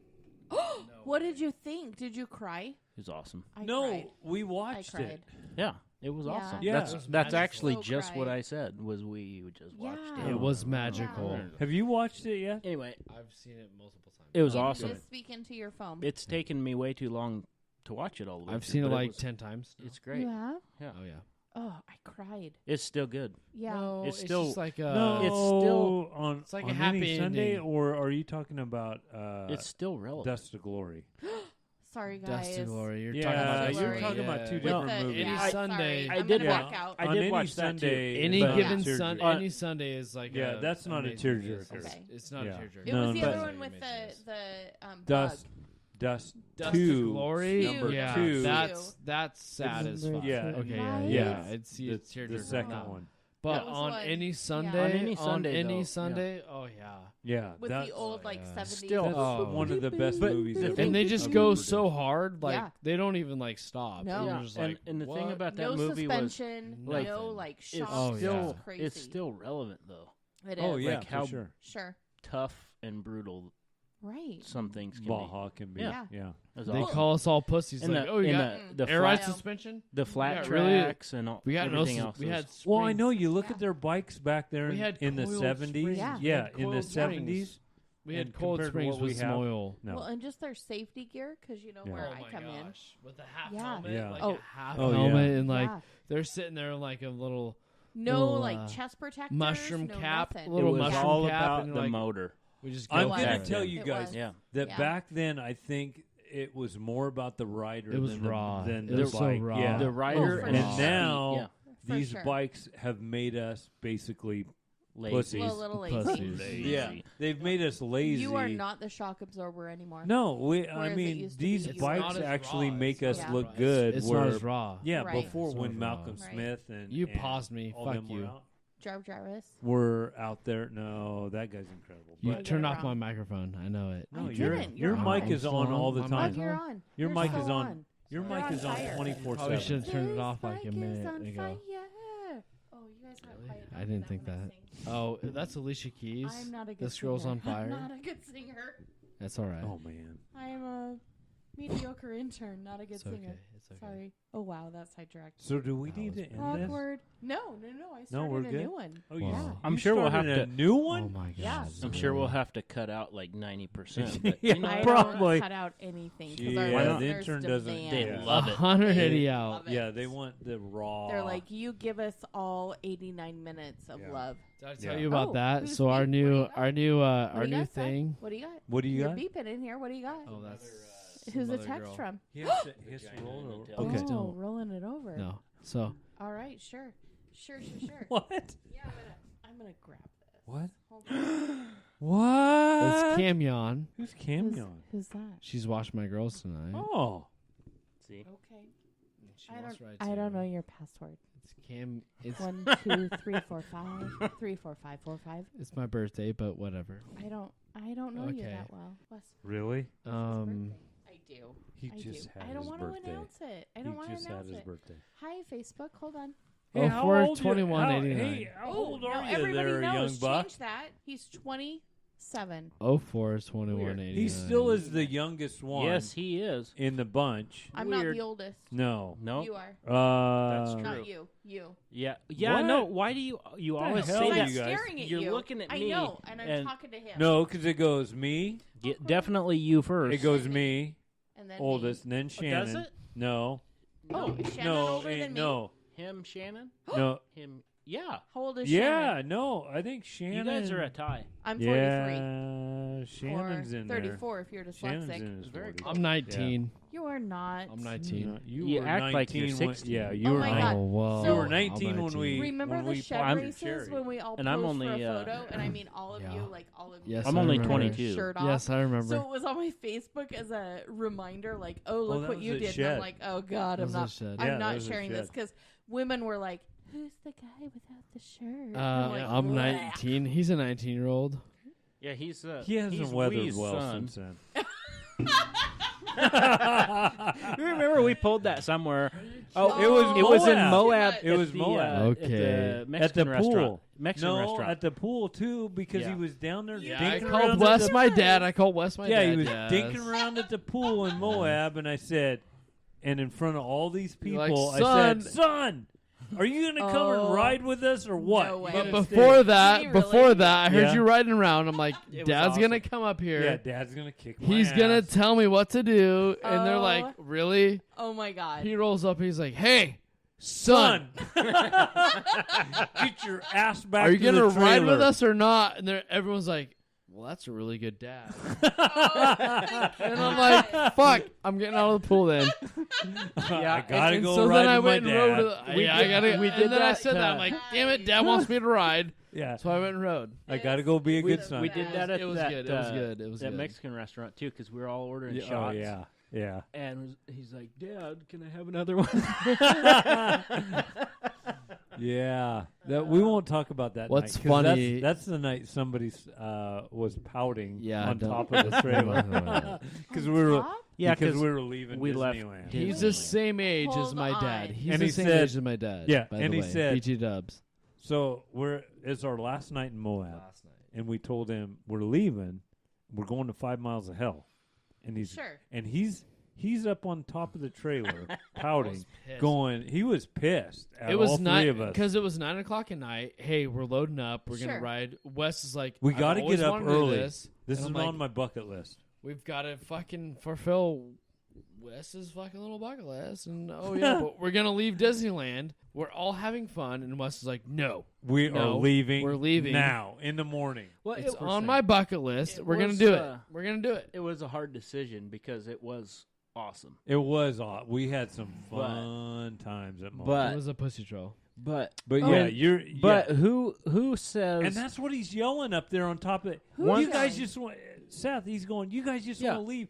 What did you think? Did you cry? It was awesome. I No, cried. we I watched cried. it. Yeah, it was Yeah. awesome. Yeah. That's It was that's magical. actually So just what cried. I said. Was we just watched Yeah. it. It was magical. Yeah. Have you watched it yet? Anyway, I've seen it multiple times. it was Can you awesome. Just speak into your phone. It's taken me way too long to watch it all the way. I've through, seen it but like was- 10 times. It's You great. have? Yeah, Oh, yeah. Oh, I cried. it's still good. Yeah. No, It's it's, still- just like No, It's still- on. It's like a on happy any Sunday, ending. or are you talking about it's still relevant. Dust to Glory? Sorry, guys. Dust to Glory. You're Yeah, talking about you're Glory. talking about two With different the- movies. Any yeah, Sunday. sorry. I I'm did gonna watch- walk out. I On did any watch that Sunday, too. Any but given tearjerker. Sunday, any Sunday is like Yeah, that's not a amazing movie. tearjerker. Okay. It's not Yeah. a tearjerker. It No, was the but- other one with the Dust, bug. Dust, Dust 2. to Glory. Number yeah, two. that's sad as fuck. Yeah. Okay. Right? Yeah. I'd see The, a tearjerker. the second now. one. But That was on one. any Yeah. Sunday, On any Sunday, though, yeah. Sunday, oh yeah. Yeah, With that's the old like yeah. 70s. Still- that's Oh. one of the best But movies. the ever. thing- And they just I've go ever so done. hard, like Yeah. they don't even like stop. No. They're Yeah, just like, and the thing what? about that no movie was suspension, like- no like it's shocks. Oh, still yeah. It's crazy. it's still relevant though. It is. Oh yeah, Like for how- sure. Sure. Tough and brutal Right. some things can Baja can be. Yeah. Yeah. be. They call us all pussies. and Like, the, oh, you and got the air ride flat, suspension. the flat Yeah, really. tracks and all, We got no. everything else. We was- had. Well, I springs. know you look Yeah. at their bikes back there We had in the coiled 70s. springs. Yeah. We Yeah, had in the coiled 70s. springs. We had and cold compared to springs what we with some have- oil. No. Well, and just their safety gear, because you know Yeah. where Oh I my come in. gosh! With a half Yeah. helmet, Yeah. like Oh. a half Oh, yeah. helmet, and like Yeah. they're sitting there like a little No little, like chest protectors, mushroom no cap, nothing. It little was mushroom all cap, about and the like, motor. we just go I'm was. going for to it. tell you It guys was. Yeah. that Yeah. back then, I think it was more about the rider It was than raw. the, than It the was so bike. raw. Yeah. The rider for and sure. and the now yeah, For these sure. bikes have made us basically lazy. pussies. Well, a little lazy. Pussies. Lazy. Yeah, they've made us lazy. You are not the shock absorber anymore. No, I Whereas it mean used to be these you were. bikes It's not as actually raw. make It's us not look as raw. good. It's where, not as raw. Yeah, Right. before It's when not raw. Malcolm Right. Smith and You and paused me. all Fuck them were you. out, Jarvis. were out there. No, that guy's incredible. You But turned it off wrong. my microphone. I know it. no, I your didn't. your You're mic on. is on all the My time. Oh, you're on. Your You're mic so is on. Your You're mic on is on fire. 24/7. Probably should have turned it This off like a mic is minute on ago. fire. Oh, you guys got Really? quiet. I didn't think when I that. sing. Oh, that's Alicia Keys. I'm not a good This girl's singer. on fire. I'm not a good singer. That's all right. Oh man. I'm a mediocre intern, not a good It's singer. okay. It's okay. Sorry. Oh wow, that's sidetracked. So do we That need was to end this? Awkward. No. I started we're a good? new one. Oh, Wow. yeah. I'm You sure we'll started have a to- new Oh one. my god. Yeah. I'm sure we'll have to cut out like 90%. But, Yeah. you know, I Probably. don't cut out anything because Yeah, our the listeners intern doesn't- demand they it. love it. 180 They out. love it. Yeah, they want the raw. They're like, you give us all 89 minutes of Yeah. love. Did I tell Yeah. you about Oh, that? who's So our beep? new, What do you our new, What our do you new got, Zach? thing. What do you got? what do you You're got? beeping in here. What do you got? Oh, that's Who's some the other text girl. from? He has to roll it over. Oh, Okay. Please Oh, don't. rolling it over. No. So All right, sure. Sure. What? Yeah, I'm gonna grab this. What? Hold on. What? it's Camyon. Who's Camyon? Who's that? She's watching my girls tonight. Oh. see, Okay. She I wants don't. to ride I don't too. know your password. It's Cam. It's 1, 2, 3, 4, 5. 3, 4, 5, 4, 5. it's my birthday, but whatever. I don't know you Okay. that well. Wes, Really? what's his birthday? I do. He I just do. had I don't his want to birthday. announce it. I don't want He to just had announce his it. birthday. Hi, Facebook. Hold on. Oh, how for old you- 21.89. Hey, how old no, are you everybody there, knows. young buck? Change that. He's 27. 04 is 21.89. He still is the youngest one yes, he is. in the bunch. I'm Weird. not the oldest. No. No, You are. That's true. Not you. You. yeah, yeah. What? No, why do you The always hell say you I'm that? guys- staring at You're you. looking at I me, know, and I'm and- talking to him. No, because it goes me. Definitely you first. It goes me, And then oldest, me. and then Shannon. does it? No. Oh, is Shannon No, older than me? no. Him, Shannon. No. Him. Yeah. How old is Yeah, Shannon? no. I think Shannon. You guys are a tie. I'm 43. Yeah, Shannon's or in there. 34 if you're Shannon's dyslexic. in his Very 40s. I'm 19. You are not. I'm 19. No, you You were act 19 like you're when- 60. Yeah, you Oh were. my 19. God. Oh, well. So- You were I'm 19 when we Remember when the we shed planted races cherry. when we all And posed I'm only, for a photo? And I mean all of Yeah. you, like all of you. Yes, I'm I only remember. 22. Shirt off. Yes, I remember. So it was on my Facebook as a reminder, like, oh, look that what was you a did. And shed. I'm like, oh, God, That I'm was a not, shed. Yeah, I'm that not was a sharing this shed. because women were like, who's the guy without the shirt? I'm "Bleh." 19. He's a 19-year-old. Yeah, he's. He hasn't he's weathered Wee's well son. since then. You remember we pulled that somewhere? Oh, it was It was in Moab. Moab. It was at the, Moab. At Okay. the At Mexican the restaurant. pool. Mexican No, restaurant. at the pool too, because Yeah. he was down there Yeah, I dinking called around. Wes at the, my dad. I called Wes my yeah, dad. he was yes. dinking around at the pool in Moab, and I said, and in front of all these You're people, like, I said, "Son." "Son, are you gonna come Oh. and ride with us or what?" No way. You But gotta before stay. that, Did he really? before that, I heard Yeah. you riding around. I'm like, It was Dad's gonna awesome. come up here. yeah, Dad's gonna kick. My He's ass. gonna tell me what to do, and they're Oh. like, "Really?" Oh, my God. He rolls up. He's like, "Hey, son, Get your ass back. are you to gonna the ride with trailer." us or not?" And everyone's like, well, that's a really good dad. And I'm like, fuck, I'm getting out of the pool then. Yeah, I gotta and go so ride then I with went my and rode. dad. And then I said that. I'm like, damn it, Dad wants me to ride. Yeah, So I went and rode. I gotta go be a good son. We did that at It was that, good. It was good. It was that good. Mexican restaurant too, because we were all ordering Yeah, shots. oh yeah, yeah. And he's like, "Dad, can I have another one?" Yeah, that we won't talk about that. What's night, 'cause funny- That's the night somebody was pouting Yeah, on don't- top of the trailer because we were Yeah, because 'cause we were leaving we left Disneyland. Disney. He's the same age as Hold my on. dad. He's And the he same said- age as my dad. Yeah, by and the he way. said- BT Dubs. So it's our last night in Moab, and we told him we're leaving. We're going to 5 Miles of Hell, and he's up on top of the trailer pouting, going. He was pissed at It was all three of us. because it was 9 o'clock at night. Hey, we're loading up. We're Sure. gonna ride. Wes is like, We got gotta to get up early. This This And is I'm like, on my bucket list. We've got to fucking fulfill Wes's fucking little bucket list, and but we're gonna leave Disneyland. We're all having fun, and Wes is like, no, We are leaving. We're leaving now in the morning. Well, it's it, on my bucket list. It We're gonna was, do it. We're gonna do it. it was a hard decision because it was awesome. It was odd. We had some fun times at Moab. But It was a pussy troll. but yeah, you're. but yeah. who says? And that's what he's yelling up there on top of it. Who's You guys yelling? just want Seth. He's going. You guys just Yeah. want to leave.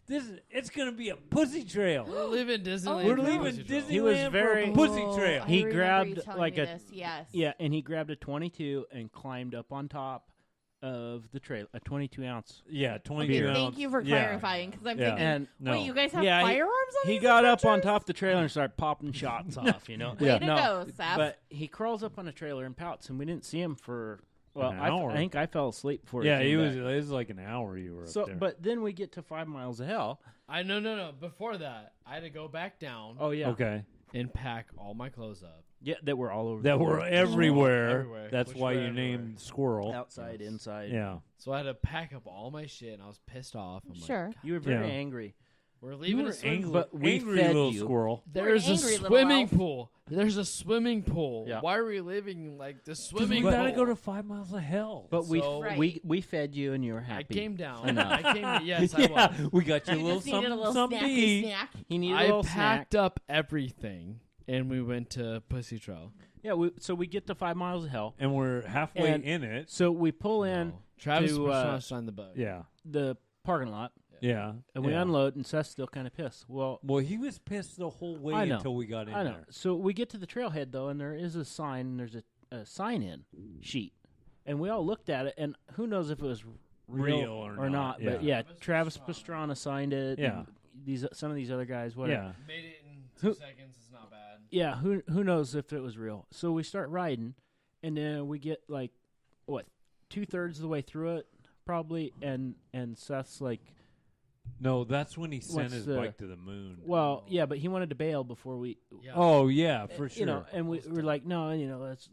It's going to be a pussy trail. We're leaving Disneyland. We're for a leaving pussy troll. Disneyland He was for very- a pussy Oh, trail. I He remember grabbed, you telling like, me a- this. Yes. Yeah, and he grabbed a 22 and climbed up on top of the trailer, a 22 ounce. Yeah, 22 Okay, ounce. thank you for Yeah. clarifying because I'm Yeah. thinking, And No. wait, you guys have Yeah, he- firearms on he these got up on adventures? top of the trailer and started popping shots off. You know, Way to no, go, Seth. but he crawls up on a trailer and pouts, and we didn't see him for. Well, An I hour. think I fell asleep before. Yeah, he he came was. back. It was like an hour you were So, up there. but then we get to 5 Miles of Hell. No. Before that, I had to go back down Oh yeah, okay, and pack all my clothes up. yeah, that were all over. that the were floor. everywhere. Everywhere. That's Which why were you everywhere. named Squirrel. outside, inside. Yeah, So I had to pack up all my shit, and I was pissed off. I'm Sure. like, You were very Yeah. angry. we're you leaving were a swim angry, but we angry fed little you. squirrel. There's a angry little swimming elf. pool. There's a swimming pool. Yeah. Why are we leaving like the Because swimming we pool? gotta go to 5 Miles of Hell. But we So- we fed you and you were I happy. came down. Enough. I came. Yes, I yeah, was. we got you a You little just needed something, a little something to snacky eat. snack. He needed a I little packed snack. up everything, and we went to Pussy Trail. Yeah, so we get to 5 Miles of Hell. And we're halfway And- in it. So we pull in No. Travis to, was trying to sign the boat. Yeah, the parking lot yeah. and we yeah. unload, and Seth's still kind of pissed. Well, Well, he was pissed the whole way I know. until we got in I know. there. So we get to the trailhead though, and there is a sign. And there's a sign-in sheet, and we all looked at it, and who knows if it was real or not? not, But yeah. yeah, Travis Pastrana signed it. Yeah. and some of these other guys, whatever. Yeah. Made it in Who- 2 seconds. It's not bad. Yeah, who knows if it was real? So we start riding, and then we get like what 2/3 of the way through it, probably, and Seth's like, No, that's when he sent What's his the- bike to the moon. well, yeah, but he wanted to bail before we, Yeah. Oh yeah, for sure. you know, and we were like, no,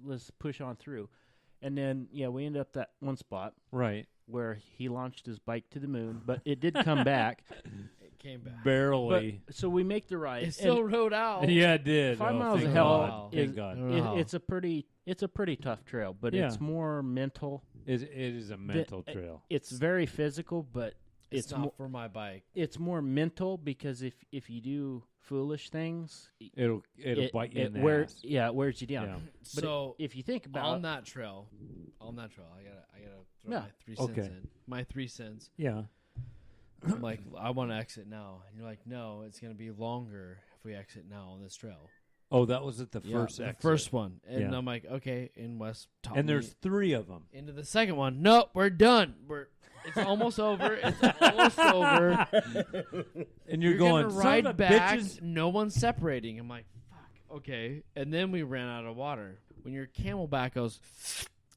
let's push on through, and then yeah, we ended up that one spot Right. where he launched his bike to the moon, but it did come back. It came back. But, Barely. so we make the ride. It still rode out. Yeah, it did. 5 Oh, Miles thank of Hell God. is Thank God. Wow. it's a pretty tough trail, but Yeah. it's more mental. It is a mental trail. It's very physical, but It's not mo- for my bike. it's more mental because if you do foolish things, It'll bite you in the ass. it wears you down. Yeah. But So if you think about on that trail, I gotta throw Yeah. my 3 cents Okay. in. My 3 cents. Yeah. I'm like, I want to exit now, and you're like, no, it's gonna be longer if we exit now on this trail. Oh, that was at the Yeah, first the exit. first one, and Yeah. I'm like, okay. And Wes taught And me there's 3 of them. into the second one. Nope, we're done. It's almost over. It's almost over. And you're, gonna going, "Son ride of a back. bitches." No one's separating. I'm like, fuck. Okay. And then we ran out of water. When your camelback goes,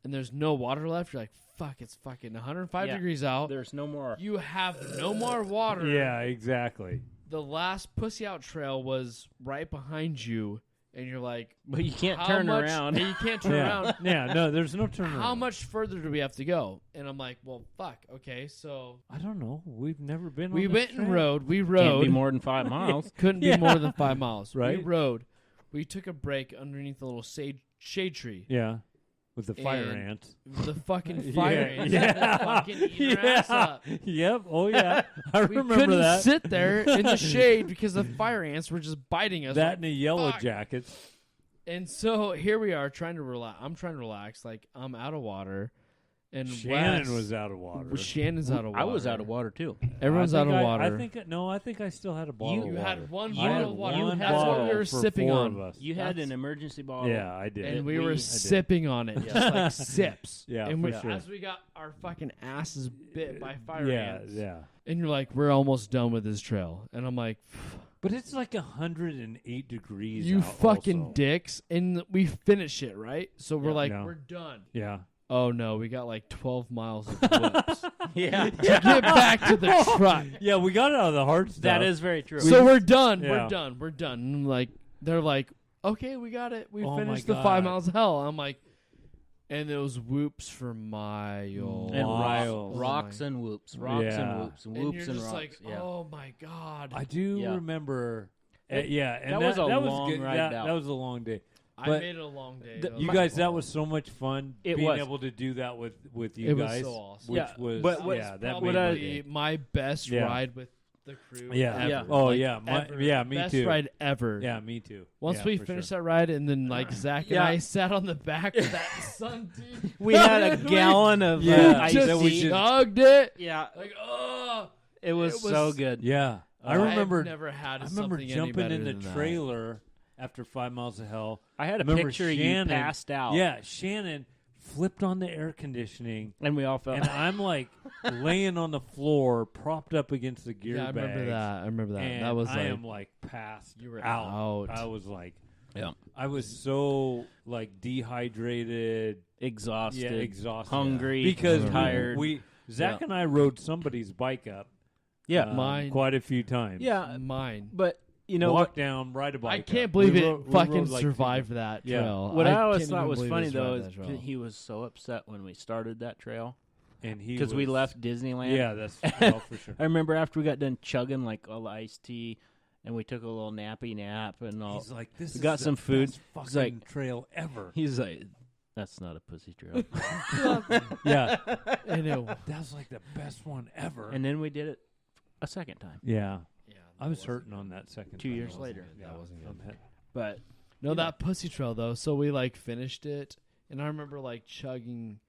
and there's no water left, you're like, fuck. It's fucking 105 Yeah. degrees out. there's no more. You have no more water. Yeah, exactly. The last Pussy Out trail was right behind you, and you're like, But you can't how turn much- around. and you can't turn Yeah. around. Yeah, no, there's no turnaround. How much further do we have to go? And I'm like, well, fuck. Okay, so I don't know. We've never been we on went this and trail. rode. We Can't rode. be more than 5 miles. Couldn't Yeah. be more than 5 miles. Right. We rode. We took a break underneath a little shade tree. Yeah. with the fire And ants. The fucking fire ants. Yeah. Fucking eating our ass up. Yep. Oh yeah. I We remember couldn't that. sit there in the shade because the fire ants were just biting us. That like, and the yellow fuck. jackets. And so here we are trying to relax. I'm trying to relax. Like, I'm out of water. And Shannon Wes- was out of water. Shannon's out of water. I was out of water too. Everyone's out of water. I think I think I still had a bottle. You of had water. one I had bottle of water. one That's what we bottle were for sipping 4 on. of us. You had That's- an emergency bottle. Yeah, I did. And we I were did. sipping on it, just like sips. Yeah, and for sure. as we got our fucking asses bit by fire yeah, ants. yeah. And you're like, we're almost done with this trail. And I'm like, But it's like 108 degrees. you out fucking also. dicks. And we finish it, right? So we're Yeah. like, Yeah. we're done. Yeah. Oh no, we got like 12 miles of whoops Yeah. to get back to the truck. Yeah, we got out of the hard stuff. That is very true. So we're done. Yeah. We're done. We're done. And like, they're like, okay, we got it. We Oh my finished the God. 5 miles of hell. I'm like, and it was whoops for miles. and Miles. rocks and whoops, rocks Yeah. and whoops, and And whoops you're and just rocks. like, yeah. oh my God. I do Yeah. remember. That- yeah, and that was a that long was good. ride that, out. that was a long day. I but made it a long day. the- It was You my guys, that fault. was so much fun. It being was. able to do that with you It was guys, so awesome. which Yeah, was but what- yeah, that Probably made my I- day. my best Yeah. ride with the crew. Yeah. ever. Yeah. Oh Like, yeah, ever. yeah, me best too. ride ever. Yeah, me too. Once Yeah, we for finished sure. that ride, and then like Zach and Yeah. I sat on the back of that sun team. We had a gallon of Yeah, iced just that we tea. should- chugged it. Yeah, Like, oh, it was it was- so good. Yeah, I I've remember. never had I remember something any jumping better in the than that. trailer after 5 Miles of Hell. I had a Remember picture of you Shannon- passed out. Yeah, Shannon flipped on the air conditioning, and we all felt. and I'm like laying on the floor, propped up against the gear Yeah, I remember bags, that. I remember that. And that was I like am like passed you were out. out. I was like, Yeah. I was so like dehydrated, exhausted, yeah, exhausted, hungry, because tired. We Zach and I rode somebody's bike up, yeah, Mine. quite a few times. yeah. mine. But you know walk what? down, ride a bike. I can't up. believe We it rode- we fucking rode, like, survived that Yeah. trail. What I always can't thought even was believe funny it though survived is that trail. he was so upset when we started that trail and he because we was- left Disneyland. Yeah, that's oh, for sure. I remember after we got done chugging like all the iced tea, and we took a little nappy nap and all. He's like, this we is got the some food. best fucking He's like- trail ever. He's like, "That's not a pussy trail." Yeah, I know. that was like the best one ever. And then we did it a second time. yeah, Yeah, I was hurting on that second. 2 time. years That later. wasn't good. That wasn't good. I'm hit- But No, that pussy trail though. So we like finished it, and I remember like chugging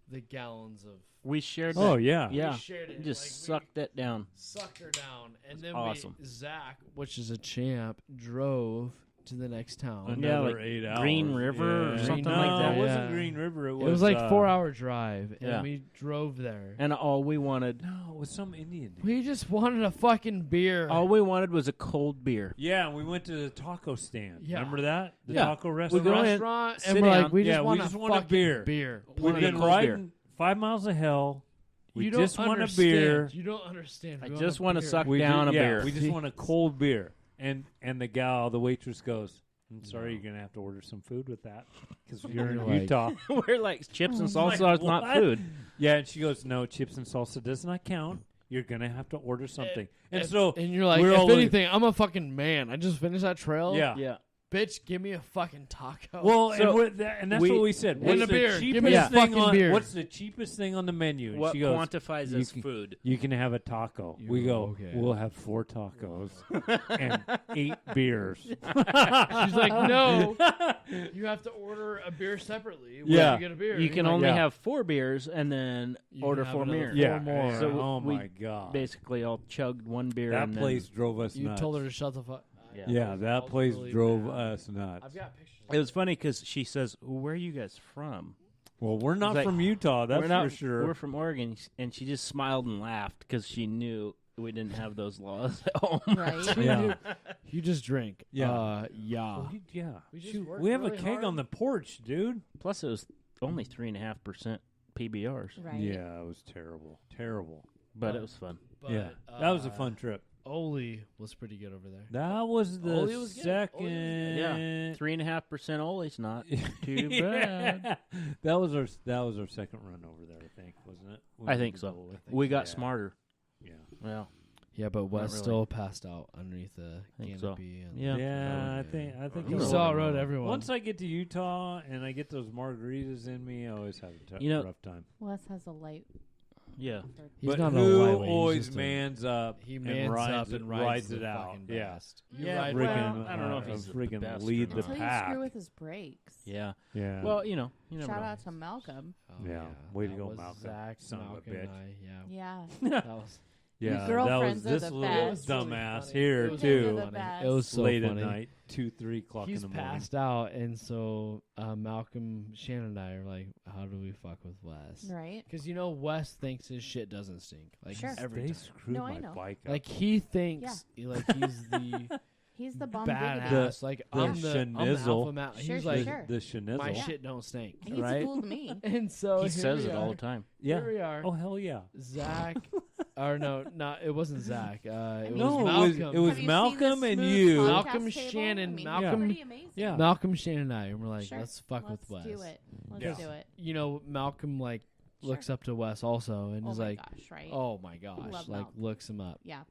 the gallons of. we shared. Oh that. yeah, yeah. We shared it. We just like, sucked that down. we sucked her down, and then awesome. Zach, which is a champ, drove to the next town. Yeah, Another like 8 hours. Green River or Yeah. something no, like that. it wasn't Yeah. Green River. It It was like 4-hour drive, and yeah. we drove there. And all we wanted, No, it was some Indian dude. We just wanted a fucking beer. all we wanted was a cold beer. Yeah, we went to the taco stand. Yeah. Remember that? The Yeah. taco the restaurant. go in, restaurant, sit and we're like, down. we Yeah, just we want just a want a fucking beer. beer. We've Wanted a been cold riding beer. 5 miles of hell. We You don't just want a understand. beer. You don't understand. I We just want want a to beer. suck We down ju- a yeah, beer. we just want a cold beer. And the gal, the waitress goes, I'm sorry, you're going to have to order some food with that because you're in Like- Utah. We're like chips and I'm like, salsa is not what? food. Yeah, and she goes, no, chips and salsa does not count. You're going to have to order something. And If- so, and you're like, we're if all looking- anything, I'm a fucking man. I just finished that trail. yeah. Yeah. Bitch, give me a fucking taco. Well, So and that's we- what we said. And What's a the beer. Give cheapest me a thing fucking on, beer. What's the cheapest thing on the menu? And What she goes, quantifies you as can- food? you can have a taco. You We go, go, okay. we'll have 4 tacos and 8 beers. she's like, no, you have to order a beer separately. When Yeah. you get a beer. You And can you're only Yeah. have 4 beers and then You order can have 4 another beers. Yeah. more. So oh we my god. Basically, all chugged 1 beer. That and then- place drove us you nuts. told her to shut the fuck. Yeah. Yeah, that place Ultimately drove mad. us nuts. I've got pictures. It was funny because she says, "Where are you guys from?" Well, we're not It's like, from Utah, that's we're not, for sure. We're from Oregon, and she just smiled and laughed because she knew we didn't have those laws at home. Right. Yeah. You just drink. Yeah. Yeah. Well, yeah. We just Shoot, worked we have really a keg hard. on the porch, dude. Plus, it was only 3.5% PBRs, Right. Yeah, it was terrible. Terrible. but it was fun. But, yeah. That was a fun trip. Oli was pretty good over there. That was the Oli was good. second. Oli was Yeah, 3.5% Oli's not too Yeah. bad. That was our second run over there, I think, wasn't it? When I we think did so. Oli. We got Yeah. smarter. Yeah. Well, Yeah, but Wes really. still passed out underneath the Think so. canopy. And Yeah. Yeah, I think He I saw will. road everyone. Once I get to Utah and I get those margaritas in me, I always have a You know- rough time. Wes has a light. Yeah. He's but not a who lightweight, he's always just a- mans up He and mans rides up and it, rides it the out? fucking Yeah. best. You Yeah, ride well, well. I don't know if he's the freaking best or lead the not. Until you pack. screw with his brakes. Yeah. Yeah. Well, you never Shout know. out to Malcolm. Oh, Yeah. Way to That go, was Malcolm. Zach, Son of a Malcolm bitch. and I, yeah. Yeah. That was yeah, that was girlfriends are this the little best. It was really dumbass funny. here It was They're too. the funny. best. It was so late funny. at night, 2-3 o'clock He's in the morning. passed out, and so Malcolm, Shannon, and I are like, "How do we fuck with Wes?" Right. Because Wes thinks his shit doesn't stink. Like Sure. every They time. screwed No, I my know. bike up. Like he thinks like he's the He's the bomb diggity. badass. Like I'm the schnizzle. alpha male. Sure, He's sure, like sure. the schnizzle. my Yeah. shit don't stink, He's right? fooled me. And so He here says we it all are. the time. Yeah. Here we are. Oh hell yeah. Zach, or no, not it wasn't Zach. It No, was No, Malcolm. it was Have you Malcolm seen the and smooth you. podcast Malcolm, table? Shannon, I mean, Malcolm- Pretty amazing. Yeah. Malcolm, Shannon, and I, and we're like, Sure. let's fuck with Wes. Do it. Let's Yeah. do it. Malcolm like Sure. looks up to Wes also, and Oh is my like, gosh, right? oh my gosh, Love like Malcolm. looks him up, Yeah.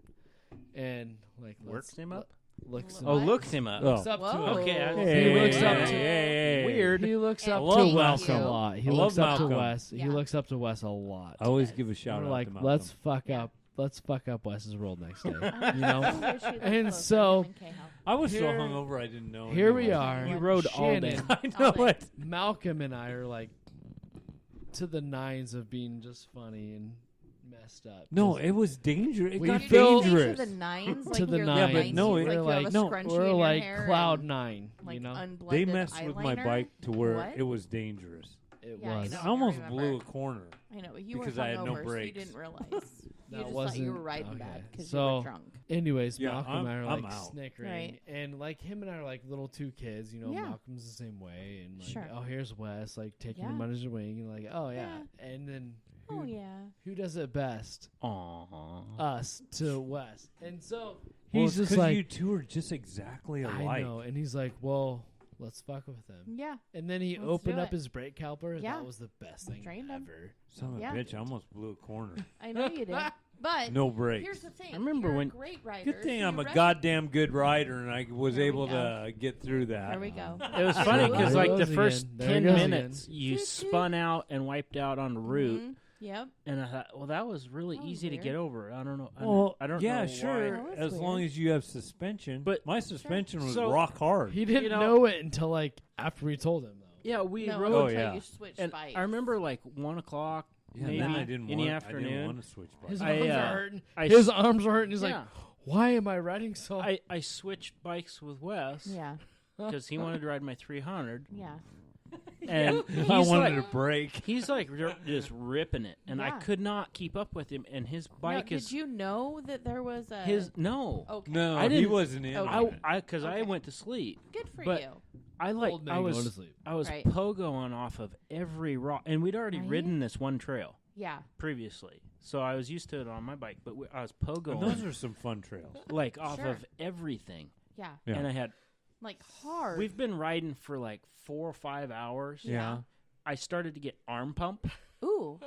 and like Works him up? looks What? him Looks him up. Oh. looks up to Whoa. him. Okay. Hey, He looks up hey, to- hey. Weird. He looks I up love to Wes Malcolm. a lot. He I looks love up to Malcolm. Wes. He Yeah. looks up to Wes a lot. I always give a shout We're out like, to Malcolm. let's fuck Yeah. up. Let's fuck up Wes's world next day. I You know? wish he lived And closer, so- him and Cahill. I was so Here- hungover I didn't know. Here we anyway. are. You rode all day. Shannon, I know All day. it. Malcolm and I are like to the nines of being just funny and messed up. No, 'Cause it was dangerous. It We got You feel- didn't say dangerous. to the nines, like To the you're nines. like Yeah, but no, 19s, it- like we're you have a like- no, scrunchie in we're your like hair cloud and, nine. like You know, unblended They messed with my eyeliner. bike to where What? it was dangerous. it Yeah, I was. know. I almost remember. blew a corner. I know, but you because were I had no hungover, so you brakes. didn't realize. That You just thought wasn't you were riding okay. bad because you So- were drunk. Anyways, Yeah, Malcolm and I are I'm like out. snickering, Right. and like him and I are like little two kids. You know, Yeah. Malcolm's the same way, and like, Sure. oh, here's Wes, like taking Yeah. him under his wing, and like, oh yeah, and then who, Oh yeah. who does it best? Aww. Us to Wes, and so Well, he's it's just 'cause like, you two are just exactly alike. I know, and he's like, well, let's fuck with him. Yeah. And then he Let's opened do up it. his brake caliper. Yeah. That was the best thing Drained him. ever. Son of Yeah. a bitch, I almost blew a corner. I know you did. But No brakes. here's the thing. I remember you're when- a great rider. Good thing so I'm you're a ready. goddamn good rider, and I was There we able go. to get through that. There we go. It was funny There because it like goes the first again. There it 10 goes minutes again. you Toot, toot. spun out and wiped out on the route, Mhm. Yep. and I thought, well, that was really That was easy to weird. get over. I don't know. Well, I don't yeah, know sure. That was As long weird. as you have suspension. But- my suspension was So- rock hard. He didn't You know- know it until like after we told him though. Yeah, we No, rode, Oh, until yeah. you switched and bikes. I remember like 1:00, Yeah, maybe then I didn't in want, the I didn't afternoon. want to switch His bikes. I, arms uh, are hurting. I His s- arms are hurting. He's like, yeah. why am I riding so? I switched bikes with Wes Yeah. because he wanted to ride my 300, Yeah. and he's I wanted like, to break. he's like just ripping it, and I Yeah. could not keep up with him. And his bike now, is did you know that there was a his no. Okay. No, I he didn't- wasn't in. Okay. on it. I because I Okay. went to sleep. Good for but- you. I like Old man I going to was sleep. I was Right. pogoing off of every rock, and we'd already Right? ridden this one trail Yeah. previously, so I was used to it on my bike. But I was And pogoing those are some fun trails. like off Sure. of everything, Yeah. Yeah. and I had Like hard. we've been riding for like 4 or 5 hours. Yeah. I started to get arm pump, Ooh.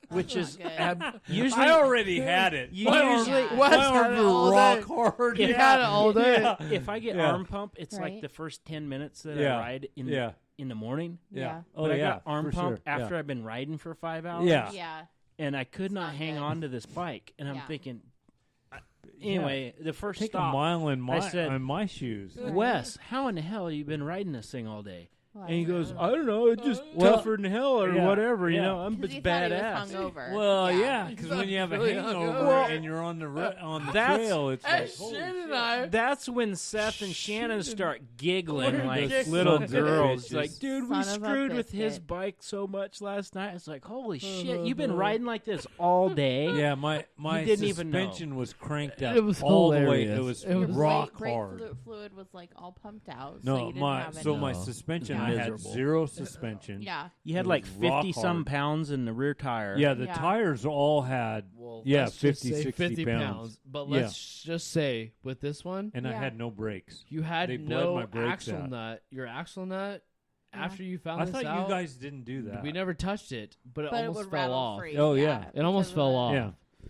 which not is good. usually I already had it. You My usually- arms, Wes my had arms it all were day. rock hard. He yeah. had it all day. Yeah. if I get Yeah. arm pump, it's like Right. the first 10 minutes that Yeah. I ride in Yeah. in the morning. Yeah. Oh But I yeah. got arm for pump sure. after Yeah. I've been riding for 5 hours. Yeah. Yeah. And I could It's not not hang good. on to this bike, and I'm Yeah. thinking. Anyway, the first Take stop, a mile in my said- on my shoes. Right. Wes, how in the hell have you been riding this thing all day? Well, And he goes, know. I don't know, it's just Well, tougher than hell or yeah, whatever, you yeah. know. I'm 'Cause it's he thought he was badass. hungover. Well, yeah, because He's when you have a really hangover hungover. and you're on the on the That's- trail, it's Hey, like holy Shannon shit. and I. That's when Seth and Shannon start giggling We're like ridiculous. little Sons of girls. bitches. Like, dude, we Son of a screwed with his biscuit. bike so much last night. It's like, holy shit, you've been riding like this all day. Yeah, my didn't even know. suspension was cranked up It was all the way. hilarious. It was It was rock brake hard. fluid was like all pumped out. so No, you didn't my have so any. my No. suspension, Yeah. I had Miserable. zero suspension. Yeah. You had It like was rock 50 some hard. pounds in the rear tire. Yeah, the Yeah. tires all had, Well, yeah, let's just 50, say 60 50 pounds. But Yeah. let's just say with this one, and I Yeah. had no brakes. you had They bled no my brakes axle out. nut. Your axle nut, Yeah. after you found I this thought out, you guys didn't do that. we never touched it, but it But it almost would fell rattle off. free. Oh, yeah. It almost because of fell the- off. Yeah,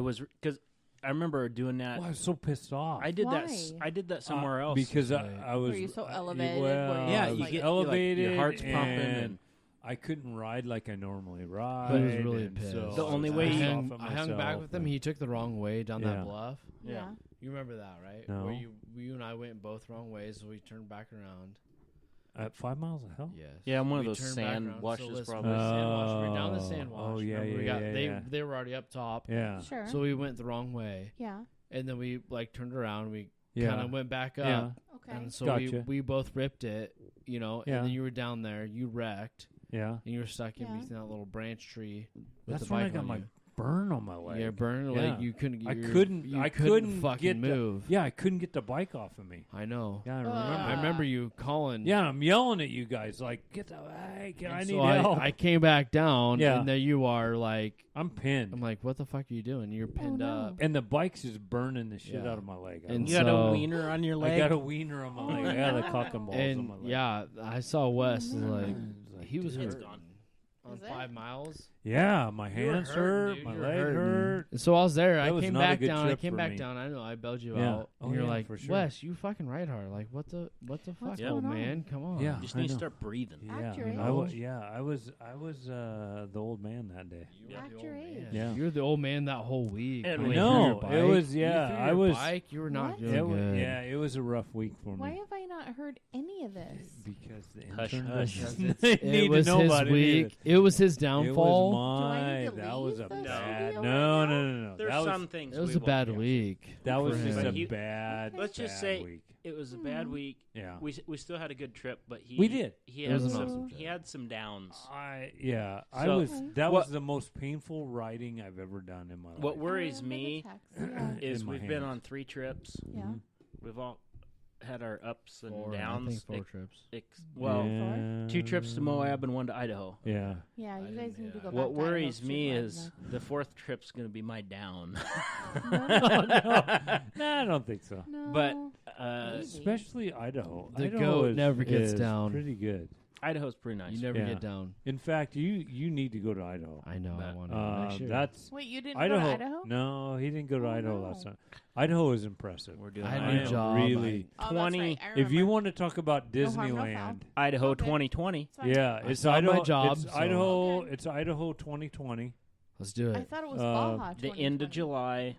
it was because I remember doing that. Well, I was so pissed off. I did Why? that. I did that somewhere else because I was. Were you so elevated? Well, Were you Yeah, I you was get elevated. your heart's pumping, and and I couldn't ride like I normally ride. But he was really and pissed. so The I only was way pissed he- off at I hung back myself with him. and- He took the wrong way down Yeah. that bluff. Yeah. You remember that, right? No. Where you and I went both wrong ways, so we turned back around. At 5 miles of hell. Yes. Yeah, I'm one of We those turned back sand around. washes, listen, probably. we were sand wash. We were down the Oh. sand wash. Oh, yeah, Remember, we yeah, got, yeah. they were already up top. Yeah. Sure. So we went the wrong way, yeah. and then we like turned around. We Yeah. kind of went back up, Yeah. Okay. and so Gotcha. we both ripped it, you know. Yeah. And then you were down there. You wrecked, Yeah. and you were stuck in Yeah. between that little branch tree with That's the when I bike got on my you. burn on my leg. Yeah, burn. Yeah. Like you couldn't. I you couldn't couldn't fucking get move. Yeah, I couldn't get the bike off of me. I know. Yeah, I remember. I remember you calling. Yeah, I'm yelling at you guys like, "Get the hey, And I so need help." I came back down, Yeah. and there you are. Like I'm pinned, I'm like, what the fuck are you doing? You're pinned no. up. and the bike's just burning the shit Yeah. out of my leg. And You got so- a wiener on your leg. I got a wiener on my leg. I got a cock and balls on my And leg. yeah, I saw Wes like It's like, he was It's hurting gone. on Is it? 5 miles. Yeah, my You were hands hurting, hurt, dude. my You were leg hurting. hurt. And so I was there. That I was came not a back good down. I trip came for back me. down. I know I bailed you Yeah. out. Oh, and you're yeah, like, for sure. Wes, you fucking ride hard. Like what the fuck, What's old going on? man? Come on. Yeah. You just I need to know. start breathing. Yeah, Act your I was the old man that day. You were Act the your old age. man. Yeah. You were the old man that whole week. And When we- you threw No, your it bike- was- you yeah, threw I your was- Bike, you were not What? doing good. Yeah, it was a rough week for me. Why have I not heard any of this? Because the Hush, intern hush. doesn't It need was to know his about week. It was his downfall. It was Do I mine. need to That was a leave the bad. studio No, right no, no, no. There's That was some things. It was we a won't bad get. week. that was for just him. a He- bad. Let's just bad say week. it was a bad week. Yeah. We still had a good trip, but he We did. He It had was an some awesome he had some downs. I So- was that What- was the most painful riding I've ever done in my life. What worries I remember me the text, yeah. is In my we've been hands. on 3 trips. Yeah. Mhm. We've all had our ups and 4, I downs. think 4 trips. Well, Yeah. 2 trips to Moab and 1 to Idaho. Yeah. Yeah, you guys need to go back. What to worries Idaho me Street is Live the 4th trip's going to be my down. No, I don't think so. No. But Maybe. Especially Idaho. The Idaho goat is- never gets is down. Pretty good. Idaho's pretty nice. You never Yeah. get down. In fact, you need to go to Idaho. I know. I But, want to. Next year. That's Wait, you didn't Idaho. go to Idaho? No, he didn't go to Oh, Idaho no. last time. Idaho is impressive. We're doing I had I a new am job. really. Oh, that's 20 right. I If you remember. want to talk about No harm, no foul. Disneyland, Idaho Okay. 2020. It's fine. yeah, I it's saw my Idaho. job, It's so- Idaho. Okay. It's Idaho 2020. Let's do I it. thought it was Uh, Baja. The end of 2020. July,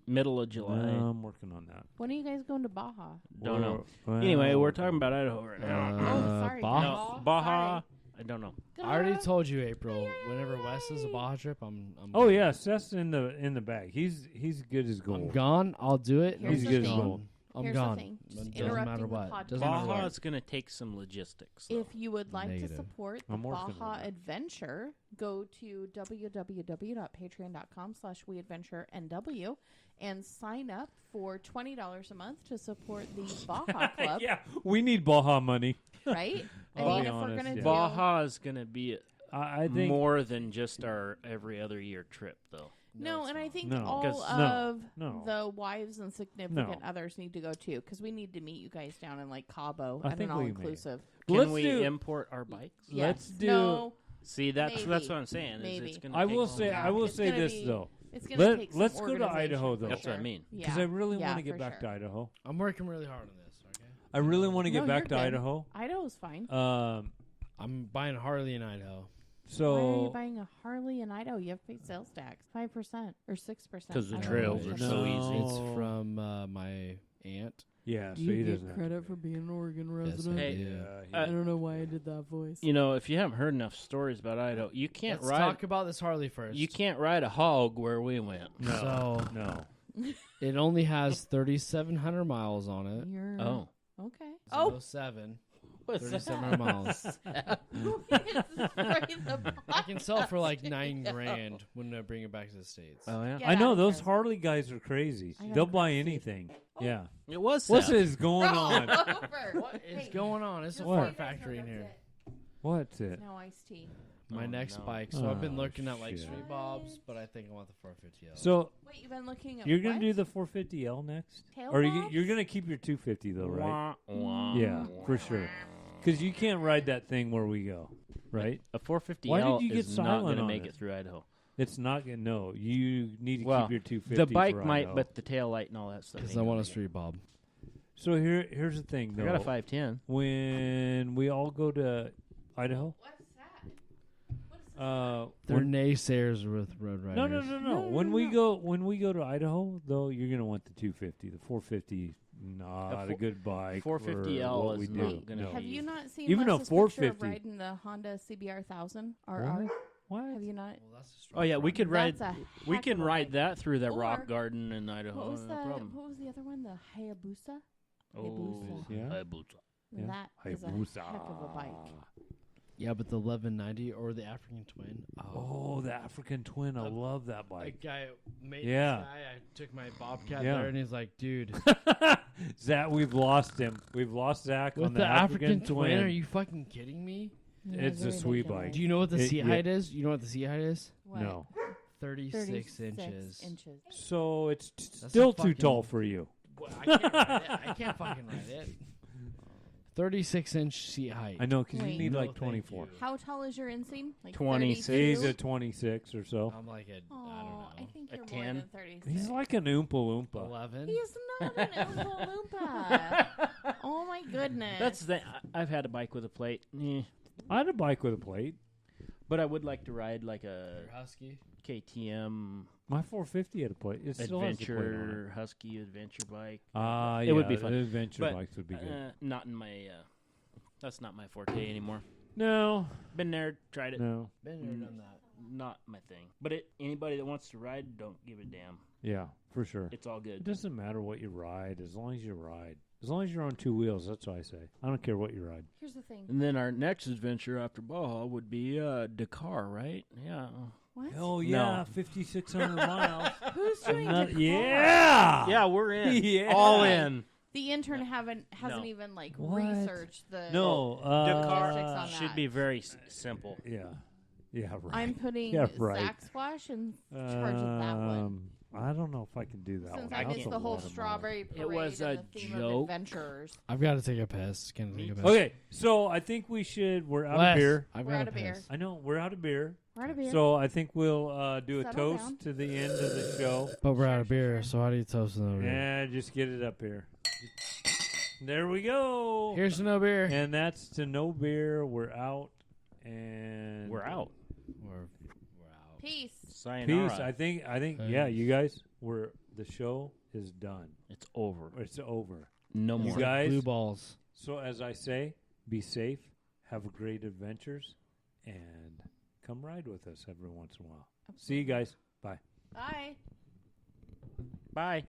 middle of July. I'm working on that. When are you guys going to Baja? Don't know. Well, Anyway, we're talking about Idaho right now. Oh, sorry. Baja. No, Baja. I don't know. I already told you, April. Whenever Wes does a Baja trip, I'm Oh gone. yeah, Seth's in the bag. He's good as I'm gold. gone. I'll do it. Here's He's the good as thing. gold. I'm Here's the gone. thing. It Just doesn't interrupting matter the what. podcast. Doesn't matter Baja what. is going to take some logistics. though. If you would like Negative. to support the I'm working on Baja that. Adventure, go to www.patreon.com/weadventurenw and sign up for $20 a month to support the Baja Club, yeah, we need Baja money. right? I I'll mean, be if we're honest, going to yeah. Baja is going to be I think more than just our every other year trip, though. No, and I think No. all 'Cause- of no. the wives and significant No. others need to go too, because we need to meet you guys down in like Cabo I at think an we may. all-inclusive. Can Let's we do- import our bikes? Let's Yes. do- No, See, that's Maybe. what I'm saying. Is Maybe. it's gonna I take will some say time. I will It's say gonna this be- though. it's going to take some let's go to organization Idaho, for though. That's what I sure. mean. Yeah. Because I really Yeah, want to get for back sure. to Idaho. I'm working really hard on this. Okay. I really want to get No, back you're to good. Idaho. Idaho's fine. I'm buying Harley in Idaho. Why are you So buying a Harley in Idaho? You have to pay sales tax, 5% or 6%. 'Cause the I don't trails know. are so easy. It's from my aunt. yeah, so he doesn't. have for being an Oregon Yes, I Hey, do. to- I don't know why I did that voice. You know, if you haven't heard enough stories about Idaho, you can't Let's ride. talk about this Harley first. You can't ride a hog where we went. no, So no. it only has 3,700 miles on it. You're Oh, okay. Oh, Oh, 7. what's 3,700 miles. I can sell for like $9,000 when I bring it back to the States. Oh yeah, Get I know out of those here. Harley guys are crazy. I gotta They'll go buy see. anything. Yeah. it was. What Seth. is going on? What is going on? It's a What? fart factory in here. What's it? No iced tea. My Oh, next no. bike. So I've been Oh, looking at like shit. Street Bobs, but I think I want the 450L. So Wait, you've been looking at you're gonna what? do the 450L next, Tail or bobs? you're gonna keep your 250 though, right? Wah, wah. Yeah, for sure. Because you can't ride that thing where we go, right? A 450L Why did you get is not silent going to on make it? it through Idaho. It's not gonna. No, you need to Well, keep your 250. The bike for might, Idaho. but the tail light and all that stuff. Because ain't I want gonna a get- street bob. So here's the thing, though. I got a 510. When we all go to Idaho, What's that? They're when- naysayers with road riders. no. When we go to Idaho, though, you're gonna want the 250. The 450, not a good bike. 450L for what we is do. not gonna No. Have be- you not seen Even a Les's picture of 450. riding the Honda CBR 1000 What? RR? What? Have you not? Well, that's a strong Oh yeah, we could ride. That's a We heck can of a ride bike. that through the Or- rock garden in Idaho. What was no problem. What was the other one? The Hayabusa. Oh, Hayabusa. Yeah. Hayabusa. Yeah. That is a Hayabusa. heck of a bike. Yeah, but the 1190 or the African Twin. Oh, the African Twin. I The- love that A bike. guy, Yeah. I took my Bobcat Yeah. there, and he's like, dude, Zach, we've lost him. We've lost Zach with on the African Twin, Twin. are you fucking kidding me? Yeah, It's a very sweet ridiculous. bike. Do you know what the It- seat yeah. height is? You know what the seat height is? What? No. 36 inches. So it's That's still a too fucking- tall for you. Well, I can't ride it. I can't fucking ride it. 36-inch seat height. I know, because you Wait. need No, like thank 24. you. How tall is your inseam? Like 26. 32? He's a 26 or so. I'm like a, I Oh, don't know. I think A you're 10? more than 36. He's like an Oompa Loompa. 11. He's not an Oompa Loompa. Oh my goodness. That's the. I've had a bike with a plate, I had a bike with a plate. but I would like to ride like a Your Husky. KTM My 450 had a plate. It still has a plate on it. adventure Husky adventure bike. Ah, It yeah, would be fun. the adventure But, bikes would be good. Not in my. That's not my forte anymore. No, Been there, tried it. no. Been there, done that. Not my thing. But anybody that wants to ride, don't give a damn. Yeah, for sure. It's all It good. doesn't matter what you ride, as long as you ride. As long as you're on two wheels, that's what I say. I don't care what you ride. Here's the thing. And then our next adventure after Baja would be Dakar, right? Yeah. What? Hell yeah, 5,600 miles. Who's doing Not- Dakar? yeah! Yeah, we're in. Yeah. All in. The intern hasn't No. even like What? researched the. No, Dakar logistics on should that. be very simple. Yeah. Yeah, right. I'm putting Yeah, right. Zach Squash in charge of that one. I don't know if I can do that Since one. I That's missed a the whole lot of strawberry It parade was and a the theme joke. of adventures. I've got to take a piss. Can I take a piss? miles. Okay, so I think we should. We're out Les, of beer. I've We're got out to of beer. piss. I know we're out of beer. We're out of beer. So I think we'll do a Settle toast down. to the end of the show. But we're out Sure, of sure, beer, sure. so how do you toast the no beer? Yeah, just get it up here. There we go. Here's the no beer. And that's to no beer. We're out. And We're out. We're out. Peace. Sayonara. Peace. I think. Yeah, you guys. The show is done. It's over. It's over. No You more. guys- Blue balls. So as I say, be safe. Have great adventures, and come ride with us every once in a while. See you guys. Bye. Bye. Bye.